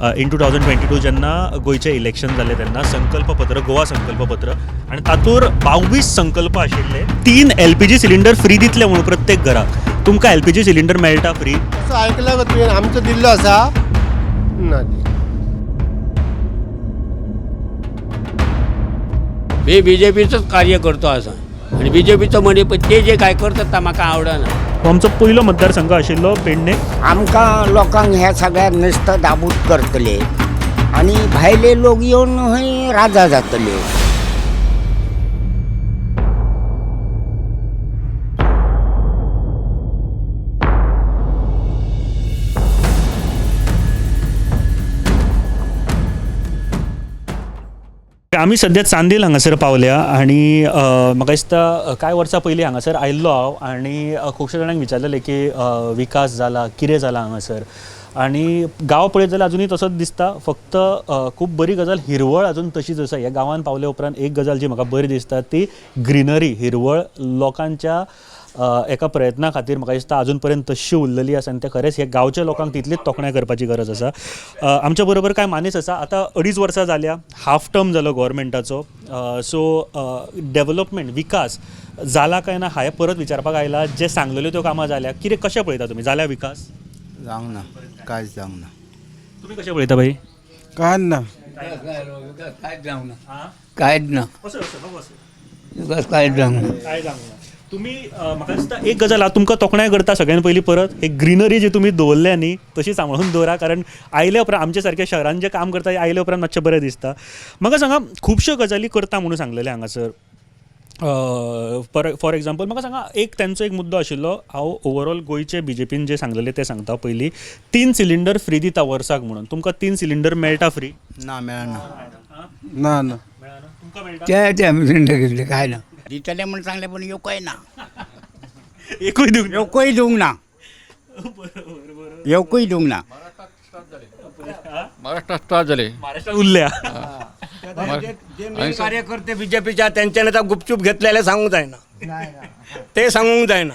In 2022 जेन्ना गोंयचें election जालें तेन्ना संकल्पपत्र गोवा संकल्पपत्र आनी तातूंत 22 संकल्प आशिल्ले 3 LPG सिलिंडर फ्री दितले म्हणून प्रत्येक घराक तुमकां LPG सिलिंडर मेळटा फ्री असं ऐकलं का तुवें आमचो दिल्लो आसा ना मी BJPचोच कार्यकर्तो आसा आनी BJPचो म्हणजे ते जे काय करतात ते म्हाका आवडना. हो आमचो पयलो मतदारसंघ आशिल्लो पेडणे आमकां लोकांक ह्या सगळ्या नुसतं दाबूत करतले आणि भायले लोक येऊन हय राजा जातले. आमी सद्या चांदेल हांगासर पावल्या आनी म्हाका दिसता कांय वर्सां पयलीं हांगासर आयिल्लो हांव आनी खुबश्या जाणांक विचारलेलें की विकास जाला कितें जाला हांगासर आनी गांव पळयत जाल्यार अजुनूय तसोच दिसता फक्त खूब बरी गजाल हिरवळ अजून तशीच आसा. ह्या गांवान पावले उपरांत एक गजाल जी म्हाका बरी दिसता ती ग्रिनरी हिरवळ लोकांच्या एका प्रयत्ना खातीर म्हाका दिसता अजून पर्यंत तशी उरलेली आसा आनी ते खरेंच हे गांवच्या लोकांक तितलीच तोखणाय करपाची गरज आसा. आमच्या बरोबर कांय मानेस आसा. आतां 2.5 वर्सां जाल्या हाफ टर्म जालो गव्हर्मेंटाचो सो डेव्हलपमेंट विकास जाला काय ना हांवें परत विचारपाक आयला. जे सांगलेल्यो त्यो कामां जाल्या कितें कशें पळयता तुमी जाल्या विकास जावंक ना कांयच जावंक ना. तुमी कशें पळयता भाई कांय ना कांयच जावंक ना कांयच ना विकास कांयच जावंक ना. काय जावंक तुमी म्हाका दिसता एक गजाल हांव तुमकां तोखणाय करता सगळ्यान पयलीं परत एक ग्रिनरी जी तुमी दवरल्या न्ही तशी सांबाळून दवरा कारण आयले उपरांत आमच्या सारक्या शहरान जे काम करता आयले उपरांत मातशें बरें दिसता. म्हाका सांगा खुबश्यो गजाली करता म्हणून सांगलेले हांगासर फॉर एग्जाम्पल म्हाका सांगा एक तेंचो एक मुद्दो आशिल्लो हांव ओवरऑल गोंयचे BJPन जे सांगलेले ते सांगता पयलीं 3 सिलिंडर फ्री दिता वर्साक म्हणून तुमकां 3 सिलिंडर मेळटा फ्री ना मेळना ना ना तुमकां मेळटा ते आमी सिंडर घेतले काय ना दितले म्हणून सांगले पण येवकय ना एकूय दिवंक ना. येवकय दिवंक ना येवकय दिवंक ना. महाराष्ट्रात स्टार्ट झाले महाराष्ट्रात उरल्या कार्यकर्ते BJPच्या त्यांच्याने आता गुपचूप घेतलेले सांगूंक जायना ते सांगूंक जायना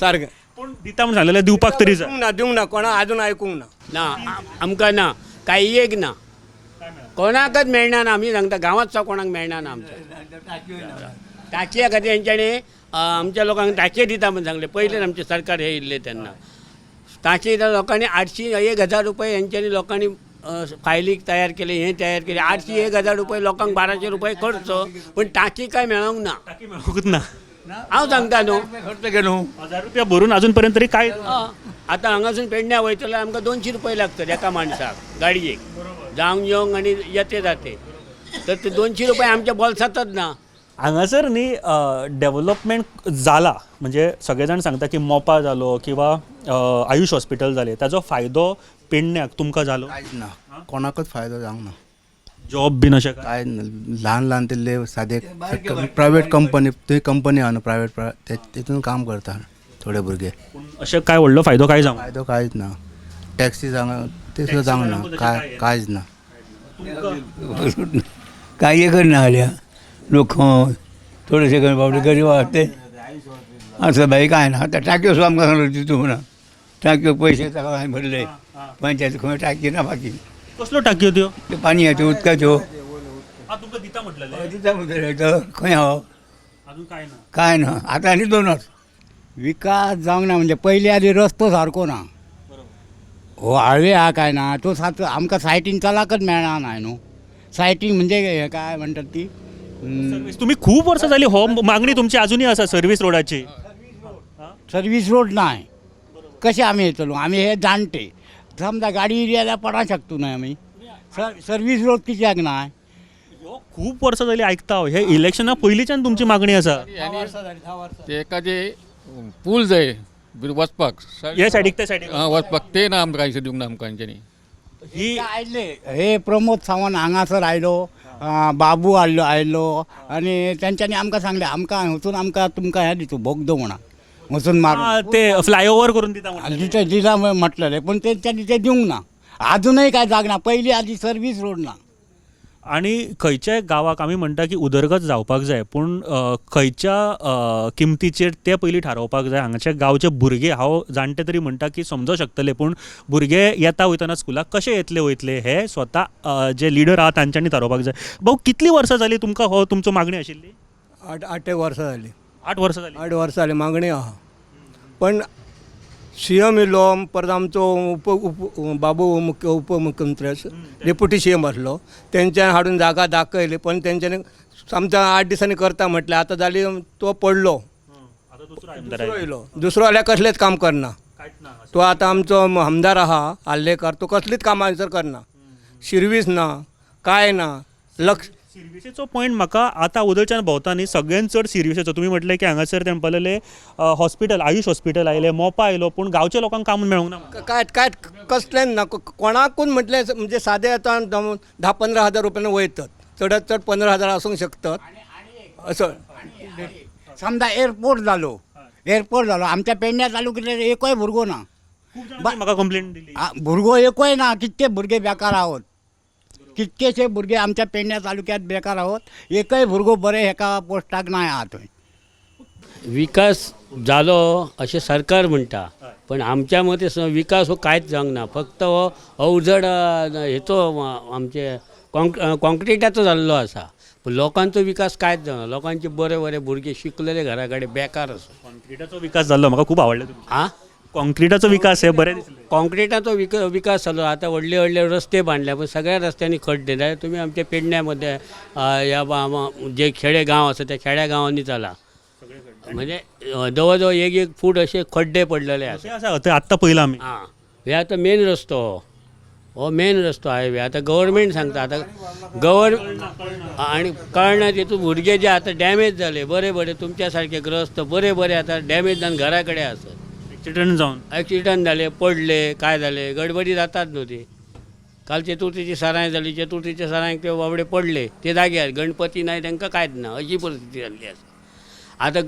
सारकें पूण दिता म्हणून सांगलेले दिवपाक तरी जाय दिवंक ना कोणा अजून ऐकूंक ना आमकां ना काही एक ना कोणाकच मेळना ना. आमी सांगता गांवांत कोणाक मेळना ना आमच्या टाकये खातीर हेंच्यांनी आमच्या लोकांक टाकये दिता म्हणून सांगले पयलेच आमचे सरकार हे येयल्ले तेन्ना टाकये लोकांनी 800-1000 रुपये हेंच्यांनी लोकांनी फायलीक तयार केले हे तयार केले 800-1000 रुपये लोकांक 1200 रुपये खर्च पण टाकी काय मेळोंक ना. टाकी मेळोंकूच ना. हांव सांगता न्हू खर्च केलो 1000 रुपया भरून अजून पर्यंत तरी काय आतां हांगासून पेडण्या वयतलो आमकां 200 रुपये लागतले एका माणसाक गाडयेक जावंक येवंक आनी येते जाते तर ते 200 रुपये आमच्या बोल्सांतच ना. हांगासर न्ही डेव्हलपमेंट जाला म्हणजे सगळे जाण सांगता की मोपा जालो किंवा आयुष हॉस्पिटल जालें ताजो फायदो पेडण्याक तुमकां जालो कांयच ना कोणाकच फायदो जावंक ना. जॉब बीन अशें काय कांय ल्हान ल्हान तिल्ले सादे प्रायवेट कंपनी थंय कंपनी आहा न्हू प्रायवेट तेतून काम करता थोडे भुरगे अशें काय व्हडलो फायदो काय जावंक फायदो कांयच ना. टॅक्सी जावंक ते सुद्दां जावंक ना कांयच ना. काही करना हाल्या लोक थोडेसे बाबडे गरीब आसते असं भाई काय ना आता टाक्यो सुद्दां आमकां सांगलो दितू म्हणून टाक्यो पयशे ताका हांवें भरले पंचायत खंय टाकी ना बाकी कसलो टाकयो त्यो ते पाणयाच्यो उदकाच्यो तुमकां दिता म्हटलेले दिता म्हणटले तर खंय हांव अजून काय ना काय ना आतां आनी 2च विकास जावंक ना म्हणजे पयलीं आदी रस्तो सारको ना हो हायवे हा काय ना तो आमकां सायटीन चलाकच मेळना ना न्हू. सायटीन म्हणजे हे काय म्हणटात ती तुम्ही खूप वर्सां जाली हो मागणी तुमची अजूनही आसा सर्व्हिस रोडाची सर्वीस रोड नाय कशें आमी येतलो आमी हे जाणटे समजा गाडी येयली जाल्यार पडा शकतो न्हय आमी सर्वीस रोड कित्याक नाय. खूप वर्सां जाली आयकता हांव हे इलेक्शना पयलींच्यान तुमची मागणी आसा ते एखादे पूल जाय वचपाक हे सायडीक त्या सायडीक वचपाक ते ना आमकां कांयच दिवंक ना आमकां हेंच्यांनी. ही आयले हे प्रमोद सावंत हांगासर आयलो बाबू आयलो आनी तेंच्यांनी आमकां सांगलें आमकां वचून आमकां तुमकां हे दितू बोगदो म्हणा वचून मारून ते फ्लायओव्हर करून दिता म्हणून दिता दिला म्हटलेले पण तेंच्यांनी ते दिवंक ना. अजूनही काय जागना पयलीं आदी सर्वीस रोड ना आणि खंयच्याय गावाक आमी म्हणटा की उदरगत जावपाक जाय पूण खंयच्या किमतीचेर ते पयलीं थारोवपाक जाय. हांगाचे गांवचे भुरगे हांव जाणटे तरी म्हणटा की समजूंक शकतले पूण भुरगे येता वयतना स्कुलाक कशे येतले वयतले हे स्वता जे लिडर आहा तांच्यांनी थारोवपाक जाय. भाऊ कितलीं वर्सां जालीं तुमकां हो तुमचो मागणी आशिल्ली? 8 वर्सां जाली. 8 वर्सां जालीं. 8 वर्सां जाली मागणी आहा. पण CM येयलो परत आमचो बाबू उपमुख्यमंत्री डेप्युटी CM आसलो तेंच्यान हाडून जागा दाखयली पण तेंच्यांनी आमच्या 8 दिसांनी करता म्हटलें आतां जाली तो पडलो. दुसरो येयलो. दुसरो जाल्यार कसलेंच काम करना. तो आतां आमचो आमदार आहा आल्लेकर तो कसलीच कामां हांगसर करना. शिर्वीस ना काय ना. लक्ष सिर्विसेचो पॉयंट म्हाका आतां उदळच्यान भोंवता न्ही सगळ्यान चड सिर्विसेचो. तुमी म्हटलें की हांगासर तेंपलेले हॉस्पिटल आयुश हॉस्पिटल आयलें मोपा आयलो पूण गांवच्या लोकांक काम मेळूंक ना. काय कसलेंच ना. कोणाकून म्हटलें म्हणजे सादे आतां 10-15 हजार रुपयान वयतात. चडांत चड 15 हजार आसूंक शकतात असं. समजा एअरपोर्ट जालो आमच्या पेडण्या तालुक्यात एकूय भुरगो ना. म्हाका कंप्लेंट दिली. भुरगो एकूय ना. कितके भुरगे बेकार आहोत. कितकेशे भुरगे आमच्या पेडण्या तालुक्यात बेकार आहोत. एकय भुरगो बरे हेका पोस्टाक नाही आहा थंय. विकास जालो अशें सरकार म्हणटा पण आमच्या मते विकास हो कांयच जावंक ना. फक्त हो अवजड हेचो आमचे कॉन्क्रिटाचो जाल्लो आसा पूण लोकांचो विकास कांयच जावना. लोकांचे बरे बरे भुरगे शिकलेले घरा कडेन बेकार आसा. कॉन्क्रिटाचो विकास जाल्लो म्हाका खूब आवडलें. आं कॉन्क्रिटाचो विकास हे बरें दिसलें. कॉन्क्रिटाचो विकास जालो. आतां व्हडले व्हडले रस्ते बांदल्या पण सगळ्या रस्त्यांनी खड्डे जाय. तुम्ही आमच्या पेडण्यामध्ये ह्या जे खेडे गांव आसा त्या खेड्या गांवांनी चला म्हणजे जवळ जवळ 1 फूट असे खड्डे पडलेले आसा. ते आसा ते आत्तां पयला आमी. हां हे आता मेन रस्तो हो मेन रस्तो हायवे. आता गव्हर्मेंट सांगता आता आणि कळना तितून भुरगे जे आता डॅमेज झाले बरे बरे तुमच्या सारखे ग्रस्त बरे बरे आता डॅमेज जावन घरा कडेन आसत. ॲक्सिडंट झाले पडले काय झाले गडबडी जातात नव्हती. काल चतुर्थीची सराय झाली. चतुर्थीच्या सरांक ते बाबडे पडले ते जाग्यार गणपती नाही तांकां कांयच ना अशी परिस्थिती जाल्ली आसा. आता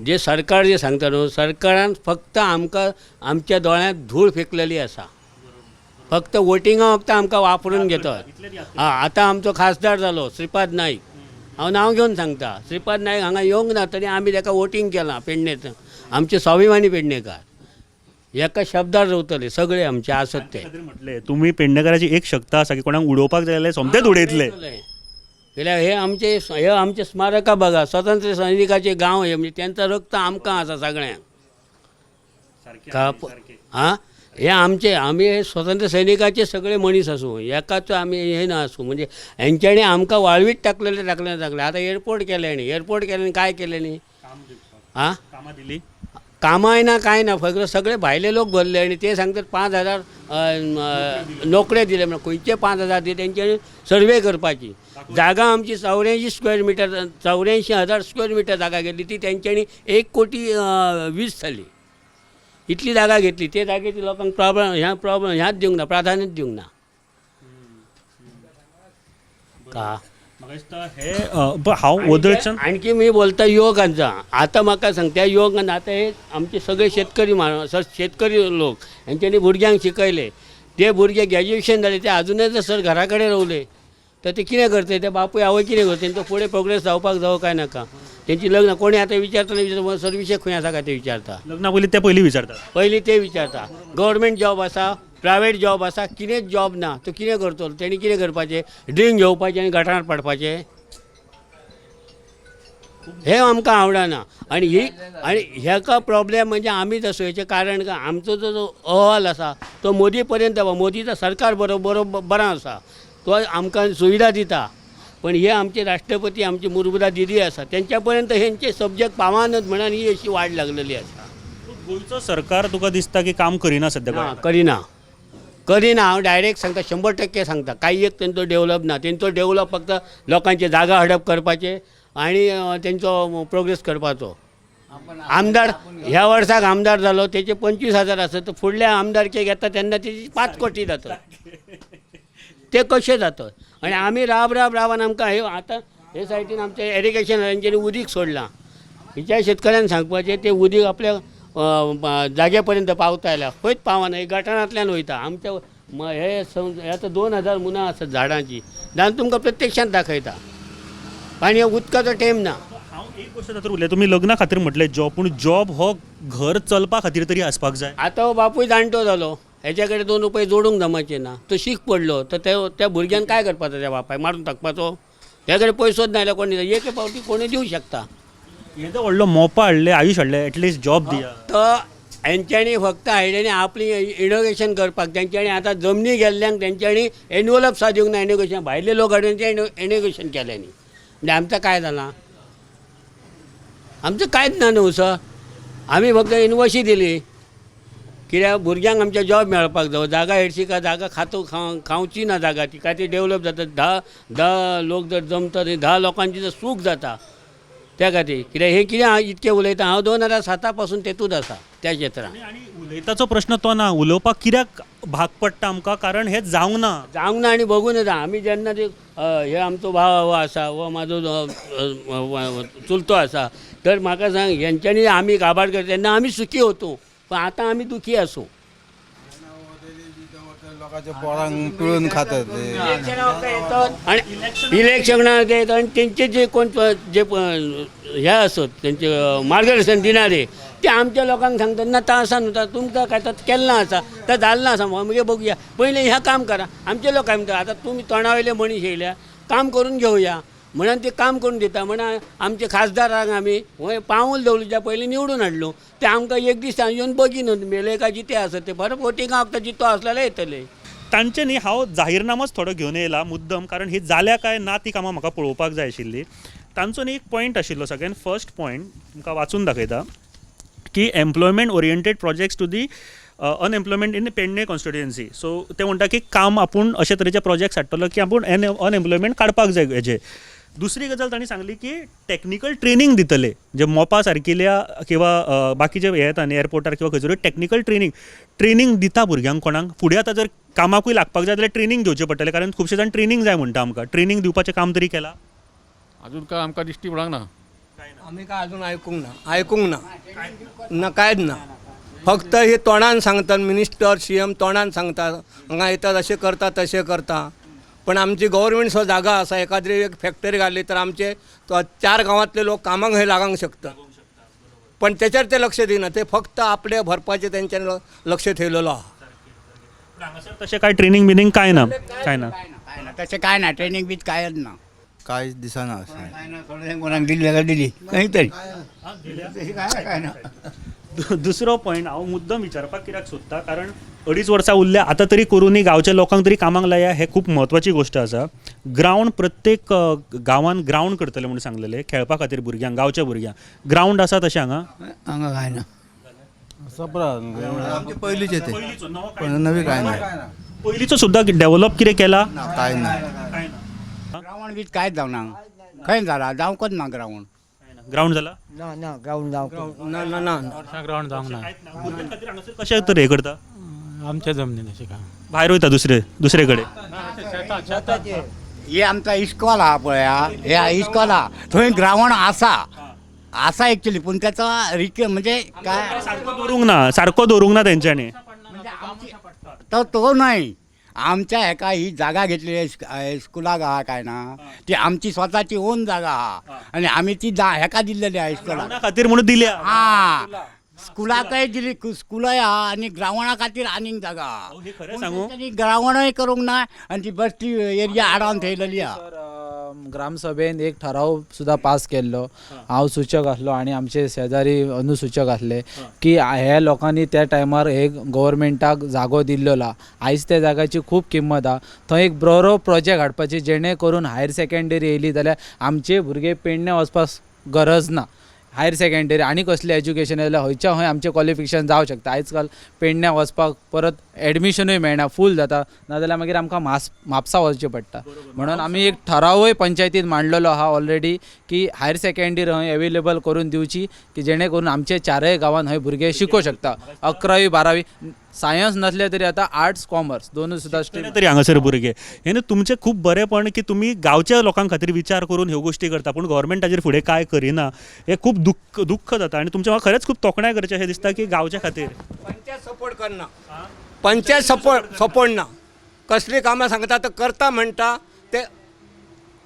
जे सरकार जे सांगता न्हू सरकारान फक्त आमकां आमच्या दोळ्यांत धूळ फेकलेली आसा. फक्त वोटिंगा वखदां आमकां वापरून घेतात. हां आतां आमचो खासदार जालो श्रीपाद नाईक. हांव नांव घेवन सांगता श्रीपाद नाईक हांगा येवंक ना तरी आमी ताका वोटींग केलां पेडणेंत. आमचे स्वाभिमानी पेडणेकार एका शब्दार रावतले सगळे आमचे आसत ते. म्हटले तुम्ही पेडणेकाराची एक शक्त आसा की कोणाक उडोवपाक जाय जाल्यार सोमतेच उडयतले. जाल्यार हे आमचे स्मारकां बघा स्वतंत्र सैनिकाचे गांव हे म्हणजे त्यांचं रक्त आमकां आसा सगळ्यांक. हां हे आमी हे स्वतंत्र सैनिकाचे सगळे मनीस आसूं एकाच आमी हे ना आसूं म्हणजे हेंच्यांनी आमकां वाळवीत टाकलेले आतां एअरपोर्ट केल्यानी काय केल्यानी हां कामां दिली. कामाय ना काय ना फक्त सगळे भायले लोक भरले आणि ते सांगतात 5,000 नोकऱ्या दिले म्हणजे खंयचे 5,000 दिले तेंच्यांनी सर्वे करपाची. जागा आमची 84 स्क्वेअर मिटर 84,000 स्क्वेअर मिटर जागा घेतली ती तेंच्यांनी 1,20,00,000 जाली. इतली जागा घेतली ते जागेची लोकांक प्रॉब्लेम ह्याच दिवंक ना प्राधान्यच दिवंक ना का. हे हांव वदळच्यान आणखी मी बोलता युवकांचा. आता म्हाका सांगता युवकांना आता हे आमचे सगळे शेतकरी लोक यांच्यानी भुरग्यांक शिकयले ते भुरगे ग्रॅज्युएशन जाले ते अजूनय जर सर घरा कडेन रावले तर ते कितें करते ते बापूय आवय कितें करता तेंचो फुडें प्रोग्रेस जावं काय नाका. तेंची लग्न कोणी आता विचारता सर्विसेक खंय आसा काय ते विचारता. लग्ना पयलीं ते पयलीं विचारतात. पयलीं ते विचारता गव्हर्मेंट जॉब आसा प्रायवेट जॉब आसा कितेंच जॉब ना तो कितें करतलो. तेणी कितें करपाचें ड्रिंक घेवपाचें आनी गटारांत पडपाचें हे आमकां आवडना. आणि हेका प्रॉब्लेम म्हणजे आमीच असो हेचें कारण का आमचो जो अहवाल आसा तो मोदी पर्यंत मोदीचा सरकार बरो आसा तो आमकां सुविधा दिता पण हे आमचे राष्ट्रपती आमची मुर्मुदा दिदी आसा त्यांच्या पर्यंत हेंचे सब्जेक्ट पावानच म्हणून ही अशी वाड लागलेली आसा. गोंयचो सरकार तुका दिसता की काम करिना सध्या? करिना हांव डायरेक्ट सांगता 100% सांगता. काही एक तेंचो डेव्हलप ना. तेंचो डेव्हलप फक्त लोकांचे जागा हडप करपाचे आणि तेंचो प्रोग्रेस करपाचो. आमदार ह्या वर्साक आमदार जालो तेचे 25,000 आसत तर फुडल्या आमदारचे घेता तेन्ना तेची 5 कोटी जातात. ते कशें जातात आणि आमी रावन आमकां हे आतां हे सायडीन आमचे एरिगेशन हेंच्यांनी उदीक सोडलां. हिच्या शेतकऱ्यांक सांगपाचें ते उदीक आपल्या जाग्या पर्यंत पावता आयल्या खंयच पावना. गटारांतल्यान वयता. आमच्या मग हे आतां 2000 मुनां आसात झाडांची जावन तुमकां प्रत्यक्षांत दाखयता आनी उदकाचो टेम ना. हांव एक गोश्ट तातूंत उलयता, तुमी लग्ना खातीर म्हटलें जॉब, पूण जॉब हो घर चलपा खातीर तरी आसपाक जाय. आतां हो बापूय जाणटो जालो, हेच्या कडेन 2 रुपये जोडूंक जमाचे ना, तो शीक पडलो तर त्या भुरग्यान काय करपाचो, त्या बापाय मारून टाकपाचो. त्या कडेन पयसोच ना जाल्यार कोणी एक पावटी कोणी दिवंक शकता. हे तो व्हडलो मोपा हाडले, आयुश हाडले, एटलीस्ट जॉब दिया. तर हेंच्यांनी फक्त आयडियांनी आपली इनोव्हेशन करपाक, तेंच्यांनी आतां जमनी गेल्ल्यांक तेंच्यांनी एन्युअलप दिवंक ना इनोव्हेशन, भायले लोक हाडून ते इनोव्हेशन केल्यांनी. म्हणजे आमचं काय जालां, आमचं कांयच ना न्हू सर. आमी फक्त इनवॉयसी दिली कित्याक भुरग्यांक आमच्या जॉब मेळपाक जाय. जागा हेडशी जागा खावची ना जागा, ती काय ती डेवलप जाता. 10 लोक जर जमता 10 लोकांची जर सूख जाता त्या खातीर. कित्याक हे कितें इतकें उलयता, हांव 2007 पासून तेतूंत आसा त्या क्षेत्रांत. आनी उलयताचो प्रश्न तो ना, उलोवपाक कित्याक भाग पडटा आमकां, कारण हें जावंक ना आनी बघून येता. आमी जेन्ना ते हे आमचो भाव आसा वो म्हाजो चुलतो आसा, तर म्हाका सांग हेंच्यांनी आमी काबार करता तेन्ना आमी सुखी होतो, पण आतां आमी दुखी आसूं. लोकांच्या पोरांक पिळून खातात ते. आणि इलेक्शनाक ते येतात आणि तेंचे जे कोण जे हे असत तेंचे मार्गदर्शन दिणारे ते आमच्या लोकांक सांगतात ना ता आसा न्हू, तुमकां काय तर केन्ना आसा तर जालें ना आसा, मगे बघुया पयलें ह्या काम करा. आमचे लोक काय म्हणटा आतां तुमी तोंडावयले मनीस येयल्या काम करून घेवया म्हणून ते काम करून दिता. म्हणून आमचे खासदारांक आमी पावल दवरच्या पयलीं निवडून हाडलो, ते आमकां एक दीस येवन बगीन मेले काय जिते आसत ते बरें वोटिंगाक जितो आसलेले येतले. तांचे न्ही हांव जाहीरनामोच थोडो घेवन येयला मुद्दम, कारण ही जाल्या काय ना ती कामां म्हाका पळोवपाक जाय आशिल्ली. तांचो न्ही एक पॉयंट आशिल्लो सगळ्यान फर्स्ट पॉयंट तुमकां वाचून दाखयता की employment oriented projects to the unemployment in Pedne constituency. So ते म्हणटा की काम आपूण अशे तरेचे प्रोजेक्ट्स हाडटलो की आपूण अनएम्प्लॉयमेंट काडपाक जाय हेजे. दुसरी गजाल तांणी सांगली की टॅक्निकल ट्रेनिंग दितले, जे मोपा सारकिल्या किंवा बाकीचे हे येता न्ही एअरपोर्टार किंवा खंयसरूय टॅक्निकल ट्रेनिंग दिता भुरग्यांक कोणाक. फुडें आतां जर कामाकूय लागपाक जाय जाल्यार ट्रेनिंग घेवचें पडटलें, कारण खुबशे जाण ट्रेनिंग जाय म्हणटा आमकां. ट्रेनिंग दिवपाचें काम तरी केलां अजून काय आमकां दिश्टी पडूंक ना. आम्ही काय अजून ऐकूंक ना कांयच ना. फक्त हे तोंडान सांगतात, मिनिस्टर CM तोंडान सांगतात हांगा येतात अशें करता तशें करता. पण आमची गव्हर्मेंट सो जागा आसा, एखादी एक फॅक्टरी घाली तर आमचे 4 गांवांतले लोक कामाक हे लागांक शकतात. पण त्याच्यावर ते लक्ष दिना, ते फक्त आपले भरपाचे त्यांच्यानी लक्ष ठेवलेलो आहा. हांगासर तशें काय ट्रेनिंग बिनिंग काय ना. तशें काय ना, ट्रेनिंग बीच कांयच ना. कांयच दिसना अशें. काय ना, थोडें कोणाक दिली जाल्यार दिली खंय तरी तशी काय ना. दुसरो पॉयंट हांव मुद्दम विचारपाक कित्याक सोदता, कारण 2.5 वर्सां उरल्या आतां तरी करूनी गांवच्या लोकांक तरी कामाक लाया, हे खूब म्हत्वाची गोश्ट आसा. ग्रावंड प्रत्येक गांवांत ग्रावंड करतले म्हणून सांगलेले खेळपा खातीर भुरग्यांक, गांवच्या भुरग्यांक. ग्रावंड आसा तशें हांगा हांगा काय ना. आमचे पयलींचे ते पण नवी काय नाही. पयलींचो सुद्दां डेव्हलप कितें केला काय ना. ग्रावंड बीच कांयच जावना, खंय जाला जावंकच ना ग्रावंड. ग्रावंड जाला ना ग्राउंड जावंक ना. भुरग्यां खातीर हांगासर कशें तर हे करता, आमच्या जमनीन अशें काम. भायर वयता दुसरे कडेन. हे आमचा इस्कॉल आहा पळया, हे इस्कॉल आहा थंय ग्रावंड आसा एक्चुली, पूण त्याचा म्हणजे काय सारको दवरूंक ना तेंच्यांनी. तो नाही. आमच्या हेका ही जागा घेतली स्कुलाक आहा काय ना, ती आमची स्वताची ओन जागा आहा आणि आम्ही ती हेका दिल्लेली आहे स्कुलाक. कोणा खातीर म्हणून दिल्या. हा, स्कुलाकय दिली, स्कुलय आहा आणि ग्रावंडा खातीर आनीक जागा आहा. हे खरें सांगू, ग्रावंडय करूंक ना आणि ती बसती एरिया आडावन थेयलेली आहा. ग्रामसभेन एक ठराव सुद्धा पास केल्लो, हांव सूचक आसलो आणि आमचे शेजारी अनुसूचक आसले की हे लोकांनी त्या टायमार हे गव्हर्मेंटाक जागो दिल्लो. आयज त्या जागाची खूब किंमत आहा. थंय एक बरो प्रोजेक्ट हाडपाची जेणे करून हायर सेकंडरी येयली जाल्यार आमचे भुरगे पेडणे वचपाक गरज ना. हायर सेकंडरी आनी कसलें एज्युकेशन जाल्यार खंयच्या खंय आमचें क्वॉलिफिकेशन जावं शकता. आयज काल पेडण्या वचपाक परत एडमिशनूय मेळना, फूल जाता, नाजाल्यार मागीर आमकां म्हापसा वचचें पडटा. म्हणून आमी एक ठरावय पंचायतीन मांडलेलो आहा ऑलरेडी की हायर सेकंडरी थंय एवेलेबल करून दिवची की जेणे करून आमचे 4 गांवांत थंय भुरगे शिकूं शकता. 11वी 12वी सायन्स नसले तरी आतां आर्ट्स कॉमर्स दोनूय सुद्दां स्ट्रीम तरी हांगासर भुरगे. हे न्हू तुमचें खूब बरेंपण की तुमी गांवच्या लोकां खातीर विचार करून ह्यो गोश्टी करता, पूण गव्हर्मेंट ताजेर फुडें काय करिना. हे खूब दुख्ख जाता आणि तुमचें म्हाका खरेंच खूब तोखणाय करचें अशें दिसता की गांवच्या खातीर पंचायत सपोर्ट करना, पंचायत सपोर्ट ना. कसली कामां सांगता तर करता म्हणटा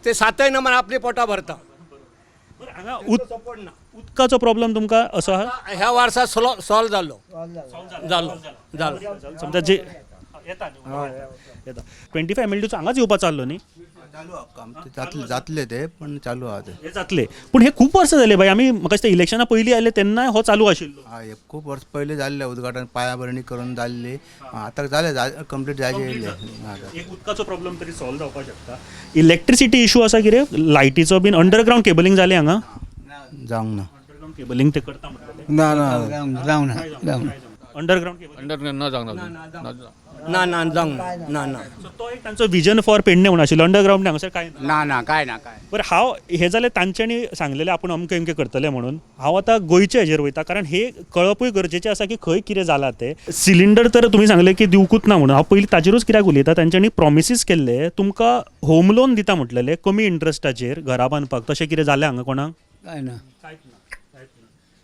ते सातय नंबर आपली पोटां भरता. बरं, हांगा उदकाचो प्रॉब्लेम तुमकां असो आहा? ह्या वर्सा सॉल्व जालो. समजा जे येता 25 ml हांगाच येवपा चाललो न्ही? चालू आहा काम ते जातले ते पण चालू आहा ते. हे जातले पूण हे खूप वर्सां जाले बाय. आमी म्हाका दिसता इलेक्शना पयलीं आयले तेन्ना हो चालू आशिल्लो. हा हे खूप वर्ष पहिले जाल्ले उद्घाटन पायाभरणी करून जाल्ली आता जाले कंप्लीट जायचे येयले. एक उदकाचो प्रॉब्लेम तरी सॉल्व जावपाक शकता. इलेक्ट्रिसिटी इशू आसा कितें लायटीचो बीन अंडरग्रावंड केबलिंग जालें हांगा? जावंक ना. अंडरग्रावंड केबलिंग ते करता म्हणटाले. जाऊ ना अंडरग्रावंड केबलिंग अंडर न जावंक ना ना जावंक ना. सो तो एक तांचो विजन फॉर पेडणे म्हणून आशिल्लो. अंडरग्रावंड हांगासर काय ना. काय बरं, हांव हे जालें तांच्यांनी सांगलेलें आपूण अमकें अमकें करतले म्हणून. हांव आतां गोंयचे हेजेर वयता कारण हे कळपूय गरजेचें आसा की खंय कितें जालां तें. सिलिंडर तर तुमी सांगलें की दिवकूच ना म्हणून. हांव पयलीं ताजेरूच कित्याक उलयता, तांच्यांनी प्रॉमिसीस केल्ले तुमकां होम लोन दिता म्हटलेले कमी इंट्रस्टाचेर घरा बांदपाक. तशें कितें जालें हांगा कोणाक? काय ना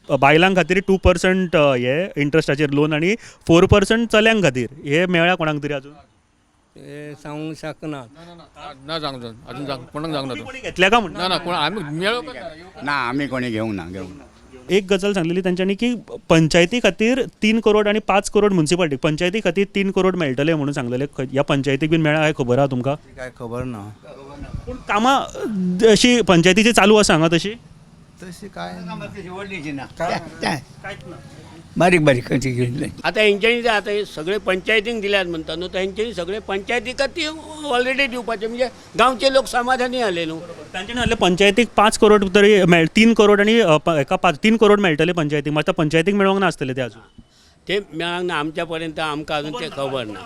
बायलां खातीर 2% हे इंट्रस्टाचेर लोन आनी 4% चल्यांक खातीर. हे मेळ्ळ्या कोणाक तरी अजून? ते सांगूंक शकना. ना जावंक जाय अजून जावंक कोणाक जावंक ना. कोणी घेतल्या का म्हणून? ना कोण आमी मेळो ना आम्ही कोणी घेऊंक ना. एक गजाल सांगलेली तांच्यांनी की पंचायती खातीर 3 करोड आणि 5 करोड म्युन्सिपालिटी पंचायती खातीर 3 करोड मेळटले म्हणून सांगलेले. ह्या पंचायतीक बीन मेळ्ळा काय खबर आहा तुमकां? काय खबर ना. पूण कामां अशी पंचायतीची चालू आसा हांगा तशी? तशी काय बारीक खंयची घेतली. आता हेंच्यांनी जर आता हे सगळे पंचायतीक दिल्यात म्हणटा न्हू, तर हेंच्यांनी सगळे पंचायतीक ती ऑलरेडी दिवपाचे म्हणजे गांवचे लोक समाधानी जाले न्हू. तांच्यांनी म्हणलें पंचायतीक 5 करोड तरी 3 करोड आणि एका 3 करोड मेळटले पंचायतीक. मात पंचायतीक मेळोंक नासतले ते अजून. ते मेळांक ना आमच्या पर्यंत आमकां अजून ते खबर ना.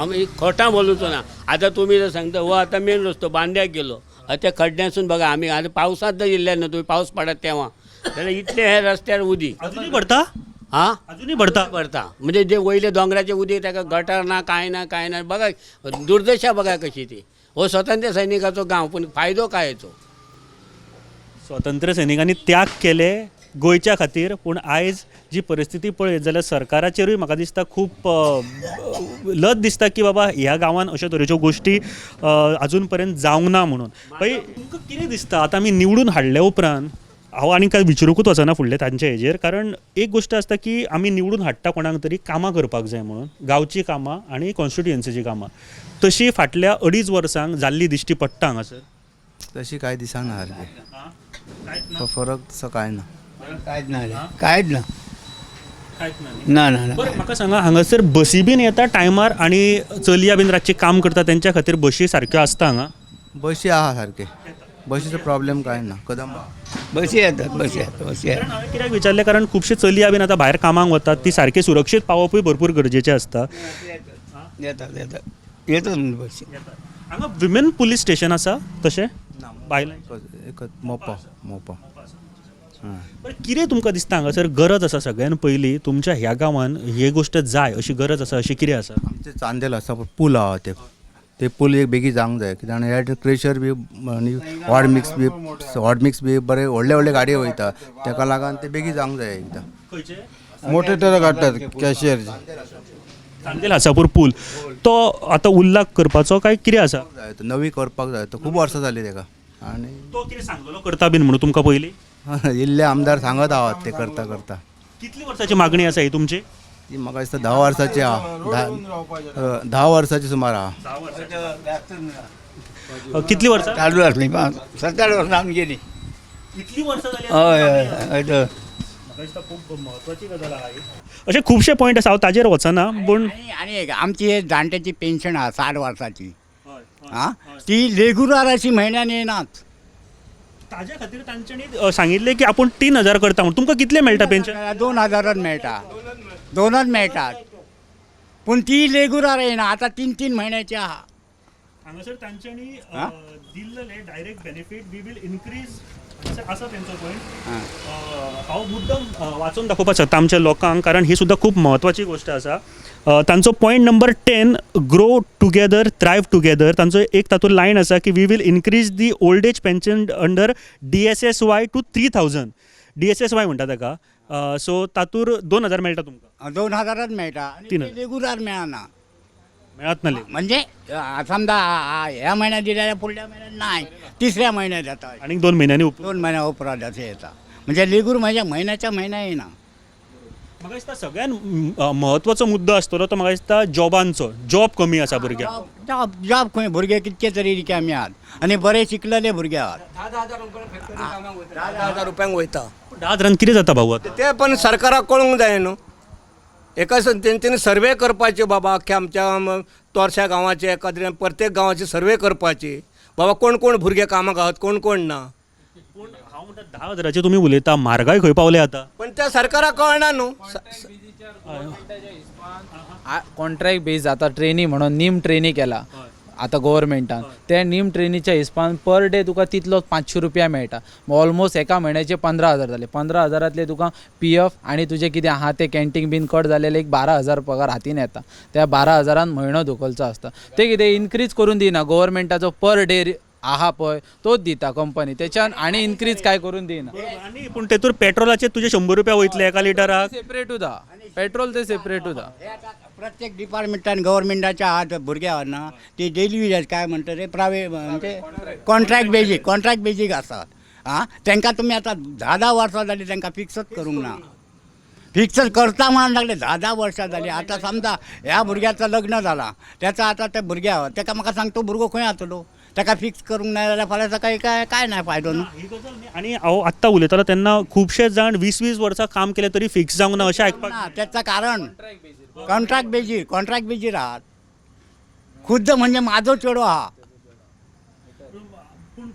आमी खोटां बोलूचो ना. आता तुम्ही जर सांगता हो आता मेन रस्तो बांद्याक गेलो त्या खड्ड्यासून बघा आम्ही आता पावसात जर येयल्ले ना तुम्ही पावस पडत तेव्हा जाल्यार इतले हे रस्त्यार उदीक अजूनही भरता? हां अजूनही भरता? भरता म्हणजे जे वयले दोंगराचे उदीक ताका गटर ना काय ना बघा दुर्दशा बघा कशी ती. हो स्वतंत्र सैनिकाचो गांव पूण फायदो काय हेचो? स्वातंत्र्य सैनिकांनी त्याग केले गोंयच्या खातीर. पूण आयज जी परिस्थिती पळयत जाल्यार सरकाराचेरूय म्हाका दिसता खूब लज दिसता की बाबा ह्या गांवांत अश्यो तरेच्यो गोश्टी अजून पर्यंत जावंक ना म्हणून. भाई तुमकां कितें दिसता आतां आमी निवडून हाडले उपरांत? हांव आनी काय विचारूंकूच वचना फुडले तांचे हेजेर. कारण एक गोश्ट आसता की आमी निवडून हाडटा कोणाक तरी कामां करपाक जाय म्हणून, गांवची कामां आनी कॉन्स्टिट्युएन्सीची कामां. तशी फाटल्या 2.5 वर्सांक जाल्ली दिश्टी पडटा हांगासर? तशी काय दिसना सारकी. फरक तसं काय ना. कायच ना ना बरं म्हाका सांगा हांगासर बसी बीन येता टायमार आणि चलया बीन रातची काम करता तेंच्या खातीर बशी सारक्यो आसता हांगा? बशी आहा सारखे. बशीचो प्रॉब्लेम काय ना. कदंबा बसी येतात. कारण हांवें कित्याक विचारलें कारण खुबशे चलया बीन आतां भायर कामाक वतात ती सारकी सुरक्षीत पावोवपूय भरपूर गरजेचें आसता. येतात बसी. हांगा विमेन पुलीस स्टेशन आसा तशें बायलां? एकच मोपा. बरं कितें तुमकां दिसता हांगासर गरज आसा सगळ्यान पयली तुमच्या ह्या गांवांत ही गोश्ट जाय अशी गरज आसा अशी कितें आसा? आमचे चांदेल आसा पूल आहा ते पूल एक बेगी जावंक जाय. कित्याक हे क्रेशर बी आनी हॉट मिक्स बी बरे व्हडले गाडयो वयता तेका लागून ते बेगी जावंक जाय एकदां. खंयचे? मोठे ट्रक काडटात कॅशियरचे. चांदेल हासापूर पूल तो आतां उल्लाख करपाचो काय कितें आसा? जाय तो नवी करपाक जाय. तो खूब वर्सां जाली तेका. आनी तो कितें सांगलो करता बीन म्हणून तुमकां पयलीं? इल्ले आमदार सांगत आहात ते करता. कितली वर्साची मागणी आसा ही तुमची? ती म्हाका दिसता 10 वर्साची आहा. 10 वर्साची सुमार आहा. कितली वर्सां? चालू असली 17 वर्सां आमी गेली. इतली वर्सां जाली? हय खूब महत्वाची गजाल आहा ही. अशे खुबशे पॉयंट आसा हांव ताजेर वचना पूण आणि एक आमची एक जाणट्याची पेन्शन आहा 60 वर्साची. हां ती रेग्युलर अशी म्हयन्यान येनात. ताज्या खातीर तांच्यांनी सांगिल्लें की आपूण 3,000 करता म्हणून. तुमकां कितले मेळटा पेन्शन? 2,000 मेळटा. 2च मेळटात पूण ती रेग्युलर येना. आता 3 महिन्याची आहा. हांगासर तांच्यांनी दिल्लेले direct benefit we will increase आसा तेंचो पॉयंट. हांव मुद्दम वाचून दाखोवपाक शकता आमच्या लोकांक कारण ही सुद्दां खूब महत्वाची गोश्ट आसा. तांचो point number 10 grow together thrive together. तांचो एक तातूंत लायन आसा की we will increase the old age pension under DSSY to 3,000. DSSY म्हणटा ताका. सो तातूंत 2,000 मेळटा तुमकां? 2,000च मेळटा. 3,000 रेग्युलर मेळना. मेळत नासली म्हणजे समजा ह्या महिन्यात दिलेल्या पुढल्या महिन्यात नाही, तिसऱ्या महिन्यात येतात, आणि 2 महिन्यांनी 2 महिन्या उपरांत असे येतात. म्हणजे लेगूर म्हणजे महिन्याच्या महिना येना. म्हाका दिसता सगळ्यात महत्वाचो मुद्दो आसतलो तो म्हाका दिसता जॉबांचो. जॉब कमी आसा भुरग्यांक. जॉब खंय भुरगे कितके तरी रिकामे आहात आनी बरे शिकलेले भुरगे आहात. 10,000 रुपयांक वयता. 10,000 कितें जाता भाऊ आता? ते पण सरकाराक कळूंक जाय न्हू. एका तेंच्यांनी सर्वे करपाचे बाबा अख्ख्या आमच्या तोरशा गांवाचे एखाद्या प्रत्येक गांवाचे सर्वे करपाचे बाबा कोण कोण भुरगे कामाक आहात कोण कोण ना. पूण हांव म्हणटा 10,000चे तुमी उलयता, म्हारगाय खंय पावले आता? पण त्या सरकाराक कळना न्हू. कॉन्ट्रॅक्ट बेज आता ट्रेनी म्हणून नीम ट्रेनी केला आता गव्हर्मेंटान. त्या नीम ट्रेनीच्या हिसपान पर डे तुका तितलोच 500 रुपया मेळटा. ऑलमोस्ट एका म्हयन्याचे 15,000 जाले. 15,000तले तुका PF आणि तुजे कितें आहा ते कॅन्टीन बीन कट जालेले एक 12,000 पगार हातीन येता. त्या 12,000 म्हयनो धुकलचो आसता. ते कितें इन्क्रीज करून दिना. गव्हर्मेंटाचो पर डे आहा पळय तोच दिता कंपनी, त्याच्यान आणि इन्क्रीज काय करून दिना. आनी पूण तेतूर पेट्रोलाचे तुजे 100 रुपया वयतले एका लिटराक. सेपरेट उदा पेट्रोल ते सेपरेट उदा. प्रत्येक डिपार्टमेंटान गव्हर्मेंटाच्या हात भुरगे आहात ना ते डेली वेज काय म्हणटा ते प्रायवेट म्हणजे कॉन्ट्रॅक्ट बेजीक आसात. तांकां तुमी आतां 10 वर्सां जाली तांकां फिक्सच करूंक ना. फिक्सच करता म्हणून लागले 10 वर्सां जाली. आतां समजा ह्या भुरग्याचं लग्न जालां त्याचा आता ते भुरग्या ताका म्हाका सांग तो भुरगो खंय जातलो. ताका फिक्स करूंक ना जाल्यार फाल्यां सकाळी काय नाही फायदो न्हू. आणि हांव आत्तां उलयतालो तेन्ना खुबशे जाण 20-20 वर्सां काम केले तरी फिक्स जावंक ना अशें आयकपाक. ना त्याचं कारण कॉन्ट्रॅक्ट बेजीर आहात. खुद्द म्हणजे माझो चेडो आहा.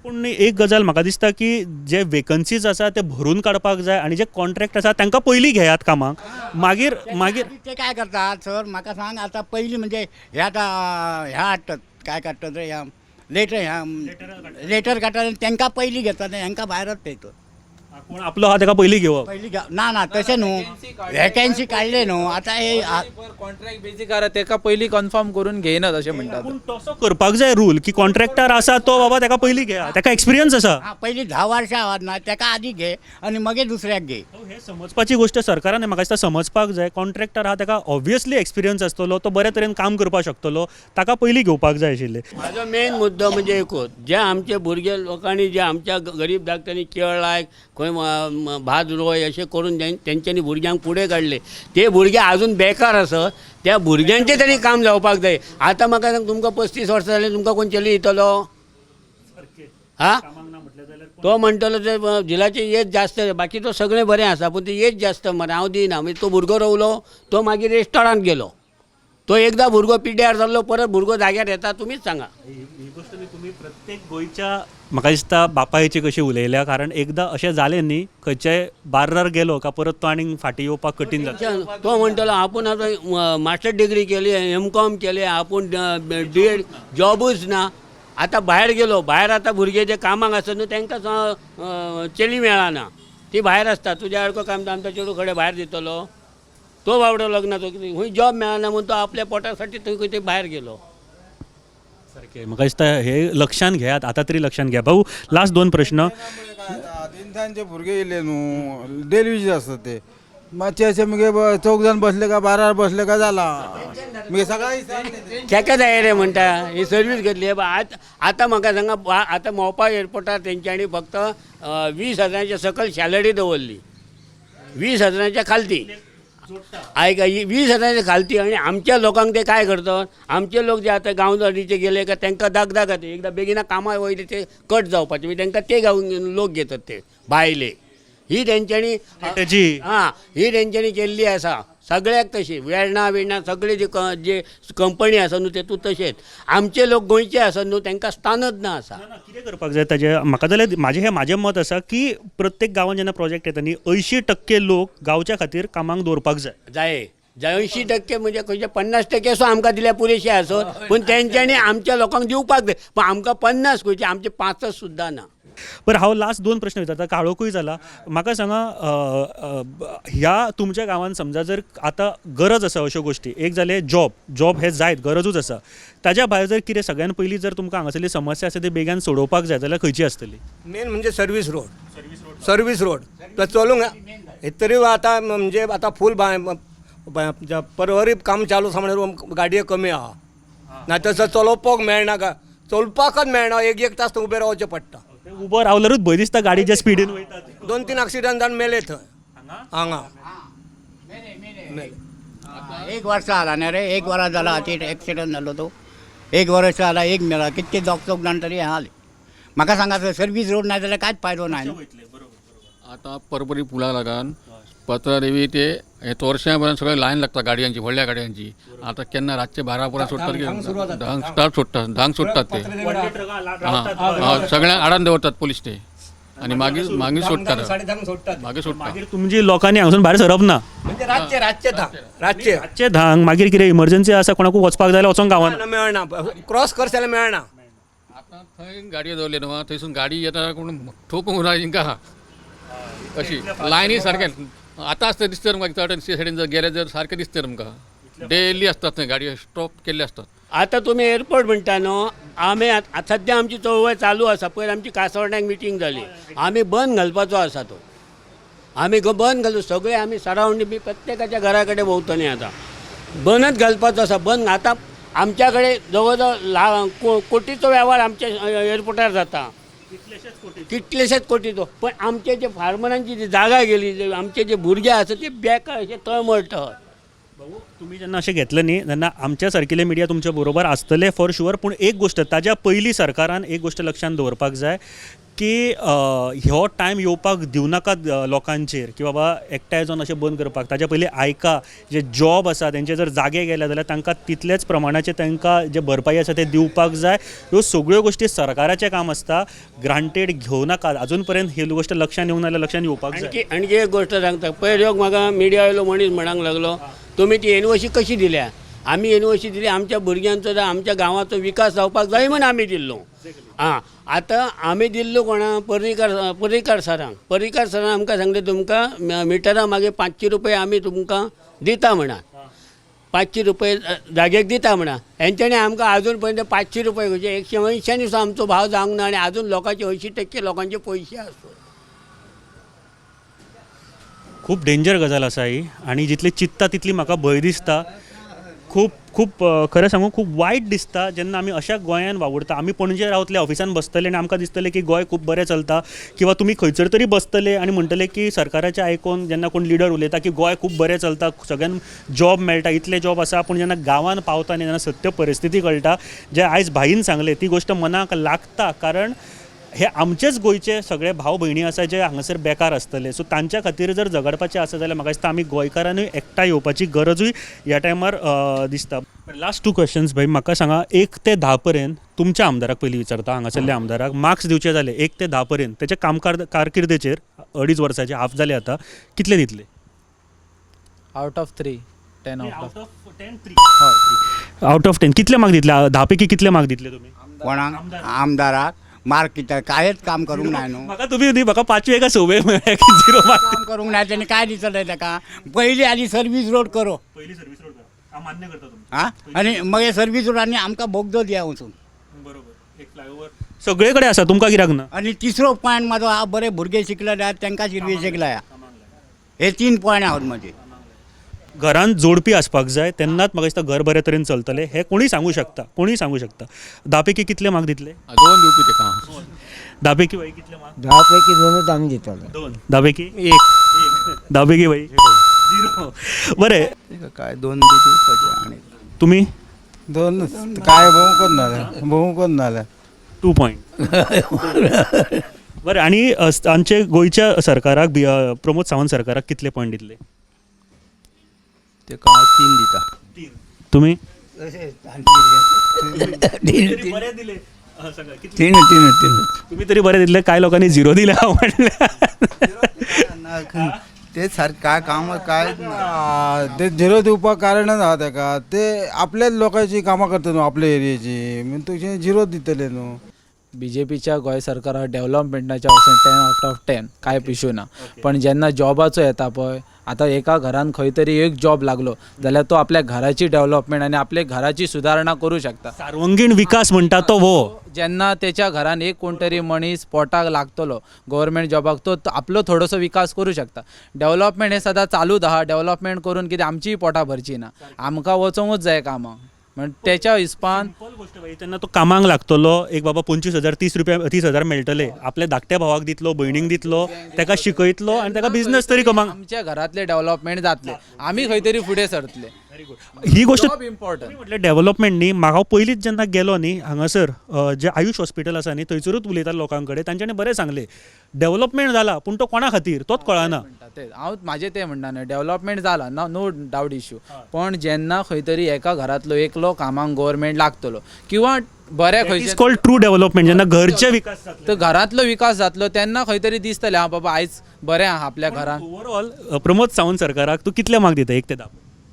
पूण एक गजाल म्हाका दिसता की जे वेकन्सीज आसा ते भरून काडपाक जाय आणि जे कॉन्ट्रॅक्ट आसा तांकां पयलीं घेयात कामाक. मागीर ते काय करतात सर म्हाका सांग आता पहिली म्हणजे ह्या हाडटात काय काडटात रे ह्या लेटर काडटात तांकां पयलीं घेतात हांकां भायरच पळयतात. कोण आपलो आहा ताका पयलीं घेवप. पयलीं ना तशें न्हू. वॅकन्सी काडले न्हू आता हे कॉन्ट्रॅक्ट बेजीक तेका पयलीं कन्फर्म करून घेयनात अशें म्हणटात. पूण तसो करपाक जाय रूल की कॉन्ट्रॅक्टर आसा तो बाबा ताका पयलीं घेया, ताका एक्सपिरियन्स आसा. पयलीं 10 वर्सां आहात ना ताका आदी घे आनी मागीर दुसऱ्याक घे. हे समजपाची गोष्ट सरकारान म्हाका दिसता समजपाक जाय. कॉन्ट्रॅक्टर आहा ताका ऑब्वियसली एक्सपिरियन्स आसतलो, तो बऱ्या तरेन काम करपाक शकतलो, ताका पयलीं घेवपाक जाय आशिल्लें. माझो मेन मुद्दो म्हणजे एकूच जे आमचे भुरगे लोकांनी जे आमच्या गरीब धाकट्यांनी केळ लायक खंय भात रोय अशें करून तेंच्यांनी भुरग्यांक फुडें काडले ते भुरगे अजून बेकार आसत. त्या भुरग्यांचें तरी काम जावपाक जाय. आतां म्हाका सांग तुमकां 35 वर्सां जाली तुमकां कोण चली दितलो तो म्हणटलो ते झिलाची एज जास्त बाकी तो सगळें बरें आसा पूण ती एज जास्त मरे हांव दिना. मागीर तो भुरगो रावलो तो मागीर रेस्टॉरंट गेलो. तो एकदा भुरगो पिड्ड्यार जाल्लो परत भुरगो जाग्यार येता. तुमीच सांगा. ही गोष्ट तुमी प्रत्येक गोंयच्या म्हाका दिसता बापायची कशी उलयल्या. कारण एकदा अशें जालें न्ही खंयच्याय बार्रार गेलो का परत तो आनीक फाटीं येवपाक कठीण जाता. तो म्हणटलो आपूण आतां मास्टर डिग्री केली M.Com केले आपूण D.Ed जॉबूच ना. आतां भायर गेलो भायर आतां भुरगे जे कामाक आसत न्हू तांकां चली मेळना. ती भायर आसता. तुज्या सारको काम आमच्या चेडू खडे भायर दितलो. तो बावडो लग्नाचो खंय जॉब मेळना म्हणून तो आपल्या पोटासाठी थंय खंय ते भायर गेलो. सारकें म्हाका दिसता हे लक्षांत घेयात. आतां तरी लक्षांत घ्या. भाऊ लास्ट 2 प्रश्न. दिनसांचे भुरगे येयले न्हू डेली वेजीस आसता ते मातशे अशें मगे 4 जाण बसले का 12 बसले का जाला मगे सकाळी केका जाय रे म्हणटा ही सर्वीस घेतली. आतां म्हाका सांगा आतां मोपा एअरपोर्टार तेंच्यांनी फक्त 20,000च्या सकयल सॅलरी दवरली. 20,000च्या खालती आयका 20,000च्या खालती. आणि आमच्या लोकांक ते काय करतात. आमचे लोक जे आता गांवदडीचे गेले का तांकां दागदाग येता. एकदा बेगिना कामां वयले ते कट जावपाचे मागीर तांकां ते लोक घेतात ते भायले. ही तेंच्यांनी ही तेंच्यांनी केल्ली आसा सगळ्याक तशी वेर्णा सगळे जे कंपनी आसा न्हू तेतूंत तशेंच. आमचे लोक गोंयचे आसात न्हू तांकां स्थानच ना आसा. कितें करपाक जाय ताजें म्हाका जाल्यार म्हजें मत आसा की प्रत्येक गांवांत जेन्ना प्रोजेक्ट येता न्ही 80% लोक गांवच्या खातीर कामाक दवरपाक जाय. 80% म्हणजे खंयचे 50% सो आमकां दिल्यार पुरेशे आसत पूण तेंच्यांनी आमच्या लोकांक दिवपाक जाय. पूण आमकां 50 खंयचे आमचे 5 सुद्दां ना. बरं हांव लास्ट 2 प्रश्न विचारता. काळोखूय जाला. म्हाका सांगा ह्या तुमच्या गांवांत समजा जर आतां गरज आसा अश्यो गोश्टी एक जाले जॉब हे जायत गरजूच आसा. ताज्या भायर जर कितें सगळ्यान पयलीं जर तुमकां हांगासरली समस्या आसा ती बेगीन सोडोवपाक जाय जाल्यार खंयची आसतली? मेन म्हणजे सर्वीस रोड तो चलूंक तरी आतां म्हणजे आतां फूल परवरी काम चालू आसा म्हणल्यार गाडयो कमी आहा. ना तसं चलोवपाक मेळना का चलपाकच मेळना एक तास थंय उबें रावचें पडटा उबो रावल्यारूच भंय दिसता गाडी ज्या स्पिडीन वयता ती. 2-3 एक्सिडंट जावन मेले थंय हांगा एक वर्ष आला ना रे एक वरा झाला ॲक्सिडेंट झालो तो एक वर्ष आला एक मेला कितके चौक जाण तरी आले म्हाका सांगा सर्वीस रोड नाही जाल्यार कांयच फायदो नाही न्हू. आता परपरी पुला लागून पत्रादेवी ते हे तोरश्यापर्यंत सगळे लायन लागतात गाडयांची व्हडल्या गाडयांची. आता केन्ना रातचे 12 पर्यंत सोडतात की धांक स्टार्ट सोडतात धांक सोडतात ते हां सगळ्यांक आडान दवरतात पोलीस ते आणि मागीर सोडतात मागीर सोडतात. मागीर तुमची लोकांनी हांगसून भायर सरप ना म्हणजे रातचे रातचे धांक मागीर कितें इमर्जन्सी आसा कोणाकूय वचपाक जाय वचोंक गांवांना मेळना क्रॉस करता जाल्यार मेळना. आता थंय गाडयो दवरले न्हू थंयसून गाडी येता कोण ठोकूंक ना हिंका अशी लायनी सारके आतां आसता दिसता तुमकां त्या सायडीन जर गेले जर सारकें दिसता तुमकां डेली असतात थंय गाडयो स्टॉप केल्ले असतात. आता तुम्ही एअरपोर्ट म्हणटा न्हू आमी सध्या आमची चळवळ चालू आसा पयर आमची कासवड्यांक मिटींग जाली आमी बंद घालपाचो आसा तो आमी बंद घालू सगळे आमी सरावंडी बी प्रत्येकाच्या घरा कडेन भोंवतली आतां बंदच घालपाचो आसा बंद आतां आमच्या कडेन जवळ जवळ कोटीचो वेव्हार आमच्या एअरपोर्टार जाता कितलेशेच कोटीचो पण आमचे जे फार्मरांची जी जागा गेली जे आमचे जे भुरगे आसा ते बेकार अशे तळमळटात. तुम्ही जेन्ना अशें घेतलें न्ही तेन्ना आमच्या सारकिले मिडिया तुमच्या बरोबर आसतले फॉर शुअर पूण एक गोश्ट ताज्या पयलीं सरकारान एक गोश्ट लक्षांत दवरपाक जाय की ह्यो टायम येवपाक दिवनाकात लोकांचेर की बाबा एकठांय जावन अशें बंद करपाक. ताज्या पयलीं आयका जे जॉब आसा तेंचे जर जागे गेले जाल्यार तांकां तितलेच प्रमाणाचे तांकां जे भरपाई आसा ते दिवपाक जाय. ह्यो सगळ्यो गोश्टी सरकाराचें काम आसता ग्रांटेड घेवं नाकात. अजून पर्यंत ही गोश्ट लक्षांत येवंक ना जाल्यार लक्षांत येवपाक जाय. आणखी एक गोष्ट सांगता पयर योग म्हाका मिडिया वयलो मनीस म्हणूंक लागलो तुमी ती एनओसी कशी दिल्या आमी एनओसी दिली आमच्या भुरग्यांचो आमच्या गांवाचो विकास जावपाक जाय म्हणून आमी दिल्लो. आतां आमी दिल्लो कोणा पर्रीकार सरान आमकां सांगलें तुमकां मिटरा मागीर 500 रुपया आमी तुमकां दिता म्हणा 500 रुपये जागेक दिता म्हणा हेंच्यांनी आमकां आजून पर्यंत 500 रुपये म्हणजे 180 सुद्दां आमचो भाव जावंक ना आनी आजून लोकांचे 80% लोकांचे पयशे आसत. खूब डेंजर गजाल आसा ही आनी जितली चिंतता तितली म्हाका भंय दिसता. खूब खरें सांगू खूब वायट दिसता जेन्ना आमी अशा गोंयान वावुरता. आमी पणजे रावतले ऑफिसान बसतले आनी आमकां दिसतलें की गोंय खूब बरें चलता किंवा तुमी खंयसर तरी बसतले आनी म्हणटले की सरकाराचें आयकून जेन्ना कोण लिडर उलयता की गोंय खूब बरें चलता सगळ्यांक जॉब मेळटा इतले जॉब आसा पूण जेन्ना गांवांत पावता आनी जेन्ना सत्य परिस्थिती कळटा जे आयज भाईन सांगले ती गोश्ट मनाक लागता. कारण हे आमचेच गोंयचे सगळे भाव भयणी आसा जे हांगासर बेकार आसतले सो तांच्या खातीर जर झगडपाचें आसा जाल्यार म्हाका दिसता आमी गोंयकारांनूय एकठांय येवपाची गरजूय ह्या टायमार दिसता. लास्ट 2 क्वेश्चन्स भाई म्हाका सांगा 1 ते 10 पर्यंत तुमच्या आमदाराक पयलीं विचारता हांगासरल्या आमदाराक मार्क्स दिवचे जाले 1 ते 10 पर्यंत तेच्या कारकिर्दीचेर 2.5 वर्साचे हाफ जाले आतां कितले दितले? Out of 3 10 out of out of 10 कितले मार्क दितले? 10 पैकी कितले मार्क दितले तुमी कोणाक आमदाराक मार्क कितें कांयच काम करूंक ना न्हू म्हाका तुमी न्ही म्हाका 5वी एका 6वे मेळ्ळ्या की 0 मार्क काम करूंक ना तेणी काय दिसलें ताका पयलीं आदी सर्वीस रोड करो पयली सर्वीस रोड हांव मान्य करता तुमचें आं आनी मागीर सर्वीस रोडांनी आमकां बोगदो दिया वचून बरोबर एक फ्लायओवर सगळे कडेन आसा तुमकां कित्याक ना? आनी तिसरो पॉयंट म्हाजो हांव बरे भुरगे शिकलेले आहात तांकां शिरवी शिकल्या हे 3 पॉयंट आहात म्हजे. घरांत जोडपी आसपाक जाय तेन्नाच म्हाका दिसता घर बरे तरेन चलतलें हें कोणूय सांगू शकता 10 पैकी कितले मार्क दितले? 2 दिवपी तेका 10 पैकी भाई कितले मार्क? 10 पैकी 2च आमी दितले 2 10 पैकी 1 10 पैकी भाई 0 बरें काय 2 दिवचे आणि तुमी 2 काय भोवूंकच नाल्या 2 पॉयंट बरें आनी आमचे गोंयच्या सरकाराक प्रमोद सावंत सरकाराक कितले पॉयंट दितले? ते हांव 3 दिता. तुमी तुम्ही तरी बरे दिले काय लोकांनी 0 दिले म्हणले ते सारकें काय काम काय ते 0 दिवपाक कारणच आहा तेका ते आपल्याच लोकांची कामां करता न्हू आपल्या एरियेची म्हणून तुझे 0 दितले न्हू. बीजेपीच्या गोंय सरकाराक डेव्हलपमेंटाच्या वशेन 10 आउट ऑफ 10 कांय इशू ना पण जेन्ना जॉबाचो येता पळय आतां एका घरान खंय तरी एक जॉब लागलो जाल्यार तो आपल्या घराची डेव्हलपमेंट आनी आपल्या घराची सुदारणा करूं शकता. सार्वंगीण विकास म्हणटा तो वो जेन्ना तेच्या घरान एक कोण तरी मनीस पोटाक लागतलो गव्हर्मेंट जॉबाक तो आपलो थोडोसो विकास करूं शकता. डेव्हलपमेंट हे सदां चालूच आहा डेव्हलपमेंट करून कितें आमचीय पोटां भरची ना आमकां वचोंकूच जाय कामां म्हणजे त्याच्या हिसपान सिंपल गोष्ट भाई, त्यांना तो कामांक लागतलो एक बाबा 25,000 30,000 मेळटले, आपल्या धाकट्या भावाक दितलो, भयणीक दितलो, ताका शिकयतलो आनी ताका बिझनस तरी कमांक. आमच्या घरातले डेव्हलपमेंट जातले, आम्ही खंय तरी फुडें सरतले. ही गोष्ट इम्पॉर्टंट. म्हटल्यार डेव्हलपमेंट न्ही, म्हाका पयलींच जेन्ना गेलो न्ही हांगासर जे आयुष हॉस्पिटल आसा न्ही थंयसरूच उलयताले लोकां कडेन, तांच्यांनी बरें सांगलें डेव्हलपमेंट जाला पूण तो कोणा खातीर तोच कळना. हांव म्हाजें तें म्हणटा न्हय, डेव्हलपमेंट जाला नो डावट इश्यू, पण जेन्ना खंय तरी एका घरांतलो एकलो कामाक गव्हर्मेंट लागतलो किंवा बऱ्या इज खंयच्या कॉल्ड ट्रू डेव्हलपमेंट, जेन्ना घरचे विकास जातले. तर घरांतलो विकास जातलो तेन्ना खंय तरी दिसतलें हां बाबा आयज बरें आहा आपल्या घरान. ओवरऑल प्रमोद सावंत सरकाराक तू कितले मार्क दिता 1 ते 10?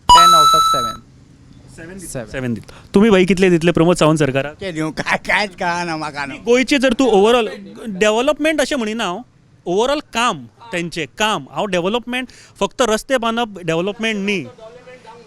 10 out of 7. 7 दिता. तुम्ही भाई कितले दितले प्रमोद सावंत सरकाराक? ते दिवं कांयच कळना म्हाका न्हू. गोंयचे जर तूं ओवरऑल डेव्हलपमेंट अशें म्हणिना हांव, ओवरऑल काम तेंचे काम, हांव डेव्हलपमेंट फक्त रस्ते बांदप डेव्हलपमेंट न्ही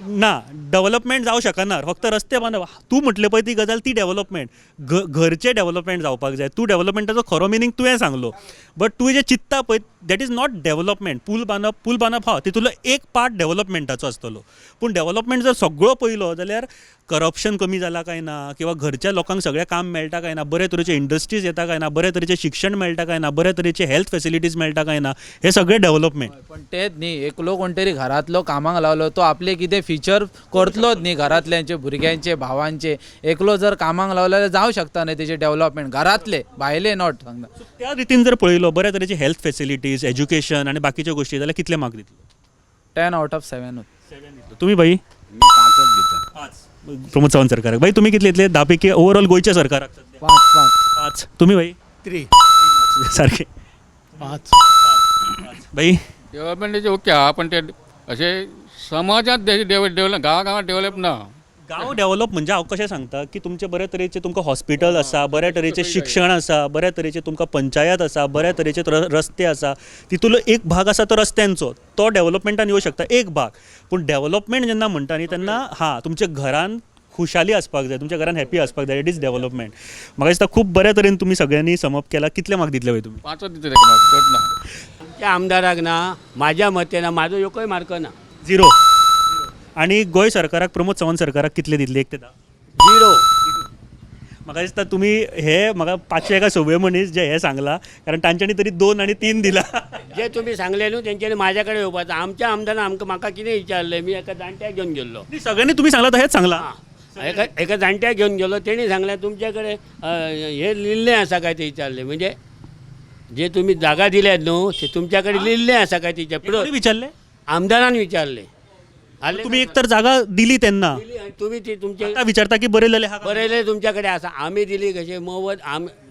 ना, डेव्हलपमेंट जावं शकना फक्त रस्ते बांदप. तूं म्हटलें पळय ती गजाल ती डेव्हलपमेंट, घरचे डेव्हलपमेंट जावपाक जाय. तूं डेव्हलपमेंटाचो खरो मिनींग तुवें सांगलो, बट तूं जे चित्ता पळय दॅट इज नॉट डेव्हलपमेंट. पूल बांदप हा तितूंतलो एक पार्ट डेव्हलपमेंटाचो आसतलो, पूण डेव्हलपमेंट जर सगळो पळयलो जाल्यार करप्शन कमी जाला काय ना, किंवा घरच्या लोकांक सगळें काम मेळटा काय ना, बरे तरेचे इंडस्ट्रीज येता काय ना, बरे तरेचे शिक्षण मेळटा काय ना, बरे तरेचे हेल्थ फॅसिलिटीज मेळटा काय ना, हे सगळें डेव्हलपमेंट. पण तेच न्ही, एकलो कोण तरी घरातलो कामाक लावलो तो आपले कितें फिचर करतलोच न्ही घरातल्यांचे भुरग्यांचे भावांचे. एकलो जर कामाक लावलो जाल्यार जावं शकता न्ही तेचे डेव्हलपमेंट, घरातले भायले नॉट सांगता. त्या रितीन जर पळयलो बऱ्या तरेचे हेल्थ फॅसिलिटीज, एज्युकेशन आनी बाकीच्यो गोश्टी जाल्यार कितले मार्क दितलो? 10 out of 7. तुम्ही भाई? मी 5च दिता. प्रमोद सावंत सरकाराक. भाई तुम्ही कितले दितले 10 पैकी ओवरऑल गोंयच्या सरकाराक? 5. तुम्ही भाई? 3. सारखे 5. भाई डेव्हलपमेंटाचे ओके हा, पण ते असे समाजात डेव्हलप गावागावात डेव्हलप ना. गांव डेव्हलप म्हणजे हांव कशें सांगता की तुमचे बऱ्या तरेचे तुमकां हॉस्पिटल आसा, बऱ्या तरेचे शिक्षण आसा, बऱ्या तरेचे तुमकां पंचायत आसा, बऱ्या तरेचे रस्ते आसा, तितूंतलो एक भाग आसा तो रस्त्यांचो, तो डेव्हलपमेंटान येवं शकता एक भाग. पूण डेव्हलपमेंट जेन्ना म्हणटा न्ही तेन्ना तुमच्या घरान खुशाली आसपाक जाय, तुमच्या घरान हॅपी आसपाक जाय, इट इज डेव्हलपमेंट. म्हाका दिसता खूब बऱ्या तरेन तुमी सगळ्यांनी समप केला. कितले मार्क दितले भाई तुमी? 5च दिते तेका मार्क, चड ना. त्या आमदाराक ना, म्हाज्या मते ना, म्हाजो एकूय मार्क ना, 0. आणि गोंय सरकाराक प्रमोद सावंत सरकाराक कितले दितले 1 ते 10? 0. म्हाका दिसता तुमी हे म्हाका 500 एका 6 मनीस जे हे सांगला, कारण तांच्यांनी तरी 2 आणि 3 दिला. जे तुम्ही सांगले न्हू तेंच्यांनी म्हाज्याकडे येवपाचं. आमच्या आमदारान म्हाका कितें विचारलें, मी एका जाणट्याक घेवन गेल्लो. सगळ्यांनी तुम्ही सांगला हेच सांगला. एका जाणट्याक घेवन गेलो, तेणी सांगलें तुमच्याकडे हे लिहिल्लें आसा काय ते विचारले. म्हणजे जे तुम्ही जागा दिल्यात न्हू ते तुमच्याकडे लिहिल्लें आसा काय ते कोणी विचारले? आमदारान विचारले. तुम्ही एकतर जागा दिली त्यांना, तुम्ही ती तुमचे आता विचारता की बरयलेले हा का? बरयले तुमच्याकडे आसा. आम्ही दिली कशे मोफत.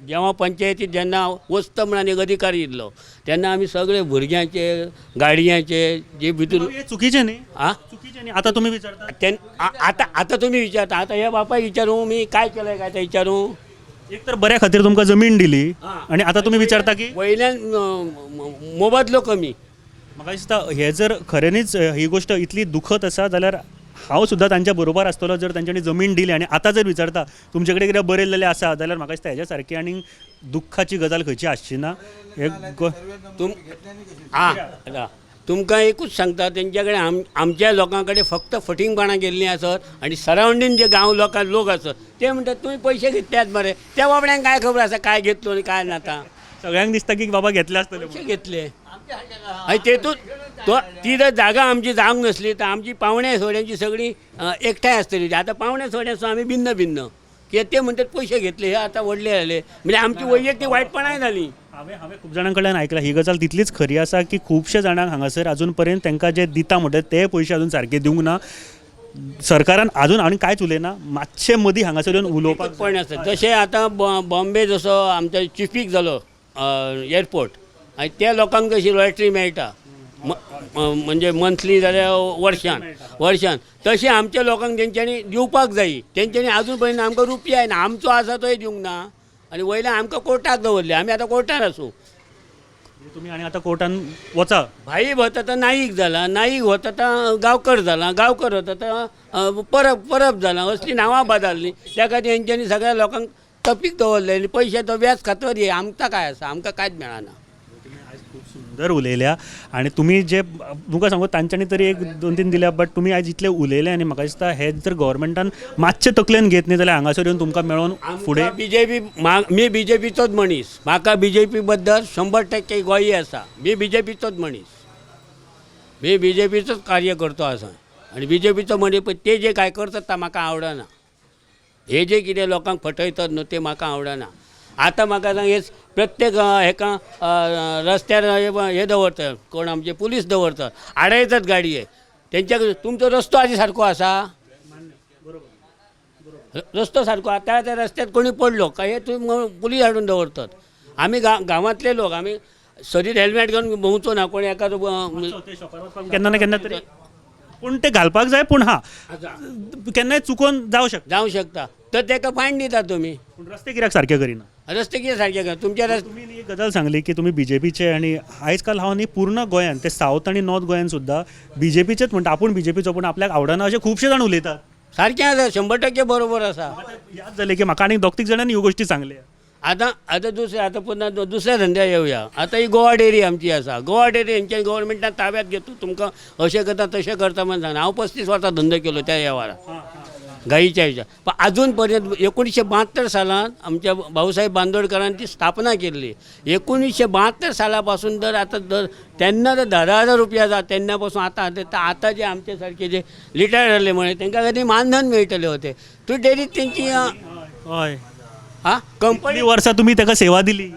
जेव्हा पंचायतीत जेन्ना वस्त म्हणून एक अधिकारी येयल्लो तेन्ना आम्ही सगळे भुरग्यांचे गाडयांचे जे भितूर हे चुकीचे नाही, आ चुकीचे नाही. आता तुम्ही विचारता आता तुम्ही विचारता. आता या बापाक विचारू मी काय केलंय काय ते विचारू. एकतर बऱ्या खातीर तुमकां जमीन दिली आणि आता तुम्ही विचारता की वयल्यान मोबदलो कमी. म्हाका दिसता हे जर खऱ्यांनीच ही गोष्ट इतली दुखत आसा जाल्यार हांव सुद्दां तांच्या बरोबर आसतलो जर तांच्यांनी जमीन दिली आणि आता जर विचारता तुमचे कडेन कितें बरयलेलें आसा जाल्यार म्हाका दिसता हेज्या सारकी आनी दुख्खाची गजाल खंयची आसची ना. तुमकां एकूच सांगता तेंच्याकडे आमच्या लोकांकडे फक्त फटींगपणां गेल्लीं आसत आणि सरावंडींग जे गांव लोक आसत ते म्हणटात तुमी पयशे घेतल्यात मरे. त्या बाबड्यांक काय खबर आसा काय घेतलो आनी काय नाता. सगळ्यांक दिसता की बाबा घेतले आसतले पयशे घेतले आणि तेतून ती जर जागा आमची जावंक नसली तर आमची पावण्या सोड्यांची सगळी एकठांय आसतली. आता पावण्या सोड्याचो आमी भिन्न भिन्न कित्याक ते म्हणटात पयशे घेतले हे आता व्हडले जाले म्हणजे आमची वैयक्तीक वायटपणाय जाली. हांवें खूब जाणां कडल्यान आयकलां ही गजाल तितलीच खरी आसा की खुबशे जाणांक हांगासर अजून पर्यंत तांकां जे दिता म्हणटात ते पयशे अजून सारके दिवंक ना. सरकारान अजून आनी कांयच उलयना. मातशे मदीं हांगासर येवन उलोवपाक पण आसता जशें आतां बॉम्बे जसो आमचो चिफीक जालो एअरपोर्ट आणि त्या लोकांक कशी रॉयल्टी मेळटा म्हणजे मंथली जाल्यार वर्षान तशें आमच्या लोकांक तेंच्यांनी दिवपाक जाय. तेंच्यांनी अजून पर्यंत आमकां रुपया ना. आमचो आसा तोय दिवंक ना आनी वयल्यान आमकां कोर्टाक दवरले. आमी आतां कोर्टार आसूं. तुम्ही आणि आता कोर्टान वचा. भाई वता तर नाईक जाला, नाईक होता तर गांवकर जाला, गांवकर होता तर परब जाला. असली नांवां बदलली त्या खातीर तेंच्यांनी सगळ्या लोकांक तपीक दवरले आनी पयशे तो व्याज खातर हे आमकां काय आसा आमकां कांयच मेळना. सुंदर उलयल्या आनी तुमी जे तुमकां सांगू तांच्यांनी तरी एक 2-3 दिल्या बट तुमी आयज इतले उलयले आनी म्हाका दिसता हे जर गव्हर्मेंटान मातशें तकलेन घेत न्ही जाल्यार हांगासर येवन तुमकां मेळोन फुडें बीजेपी मी बीजेपीचोच मनीस. म्हाका बीजेपी बद्दल 100% गोंयी आसा. मी बीजेपीचोच मनीस. मी बीजेपीचोच कार्यकर्तो आसा आनी बीजेपीचो मनीस पण ते जे काय करतात ते म्हाका आवडना. हे जे कितें लोकांक फटयतात न्हू ते म्हाका आवडना. आतां म्हाका सांग हे प्रत्येक हेका रस्त्यार हे दवरतात कोण आमचे पुलीस दवरतात आडयतात गाडये तेंच्या तुमचो रस्तो आधी सारको आसा. रस्तो सारको आता त्या रस्त्यात कोणी पडलो काय हे तुम्ही पुलीस हाडून दवरतात. आम्ही गांवांतले लोक आम्ही सरीत हेल्मेट घेवन भोंवचो ना कोणी एका केन्ना ना केन्ना तरी पूण ते घालपाक जाय पूण केन्नाय चुकोन जावं शकता तर ताका फायन दिता तुम्ही. पूण रस्ते कित्याक सारके करिना. रस्ते कितें सारके कर तुमच्या तुम्ही न्ही एक गजाल सांगली की तुम्ही बीजेपीचे आणि आयज काल हांव न्ही पूर्ण गोंयान ते सावथ आणि नॉर्थ गोंयान सुद्दां बीजेपीचेच म्हणटा आपूण बीजेपीचो पूण आपल्याक आवडना अशे खुबशे जाण उलयतात. सारकें आसा 100% बरोबर आसा. याद जालें की म्हाका आनी 2-3 जाणांनी ह्यो गोश्टी सांगल्या. आता दुसरे आता पुन्हा दुसऱ्या धंद्यार येवया. आता ही गोवा डेअरी आमची आसा. गोवा डेअरी हेंच्या गव्हर्मेंटान ताब्यात घेतो तुमकां अशें करता तशें करता म्हणून सांगना. हांव 35 वर्सां धंदो केलो त्या वेव्हाराक गाईच्या हेच्या पण अजून पर्यंत 1972 सालांत आमच्या भाऊसाहेब बांदोडकरांनी ती स्थापना केल्ली. 1972 सालापासून तर आता दर त्यांना तर 10,000 रुपया जाता तेन्नापासून आता जे आमचे सारखे जे रिटायर जाल्ले म्हणे तांकां कधी मानधन मेळटले होते. तू डेअरीत त्यांची हय कंपनी कितलीं वर्सां तुमी ताका सेवा दिली.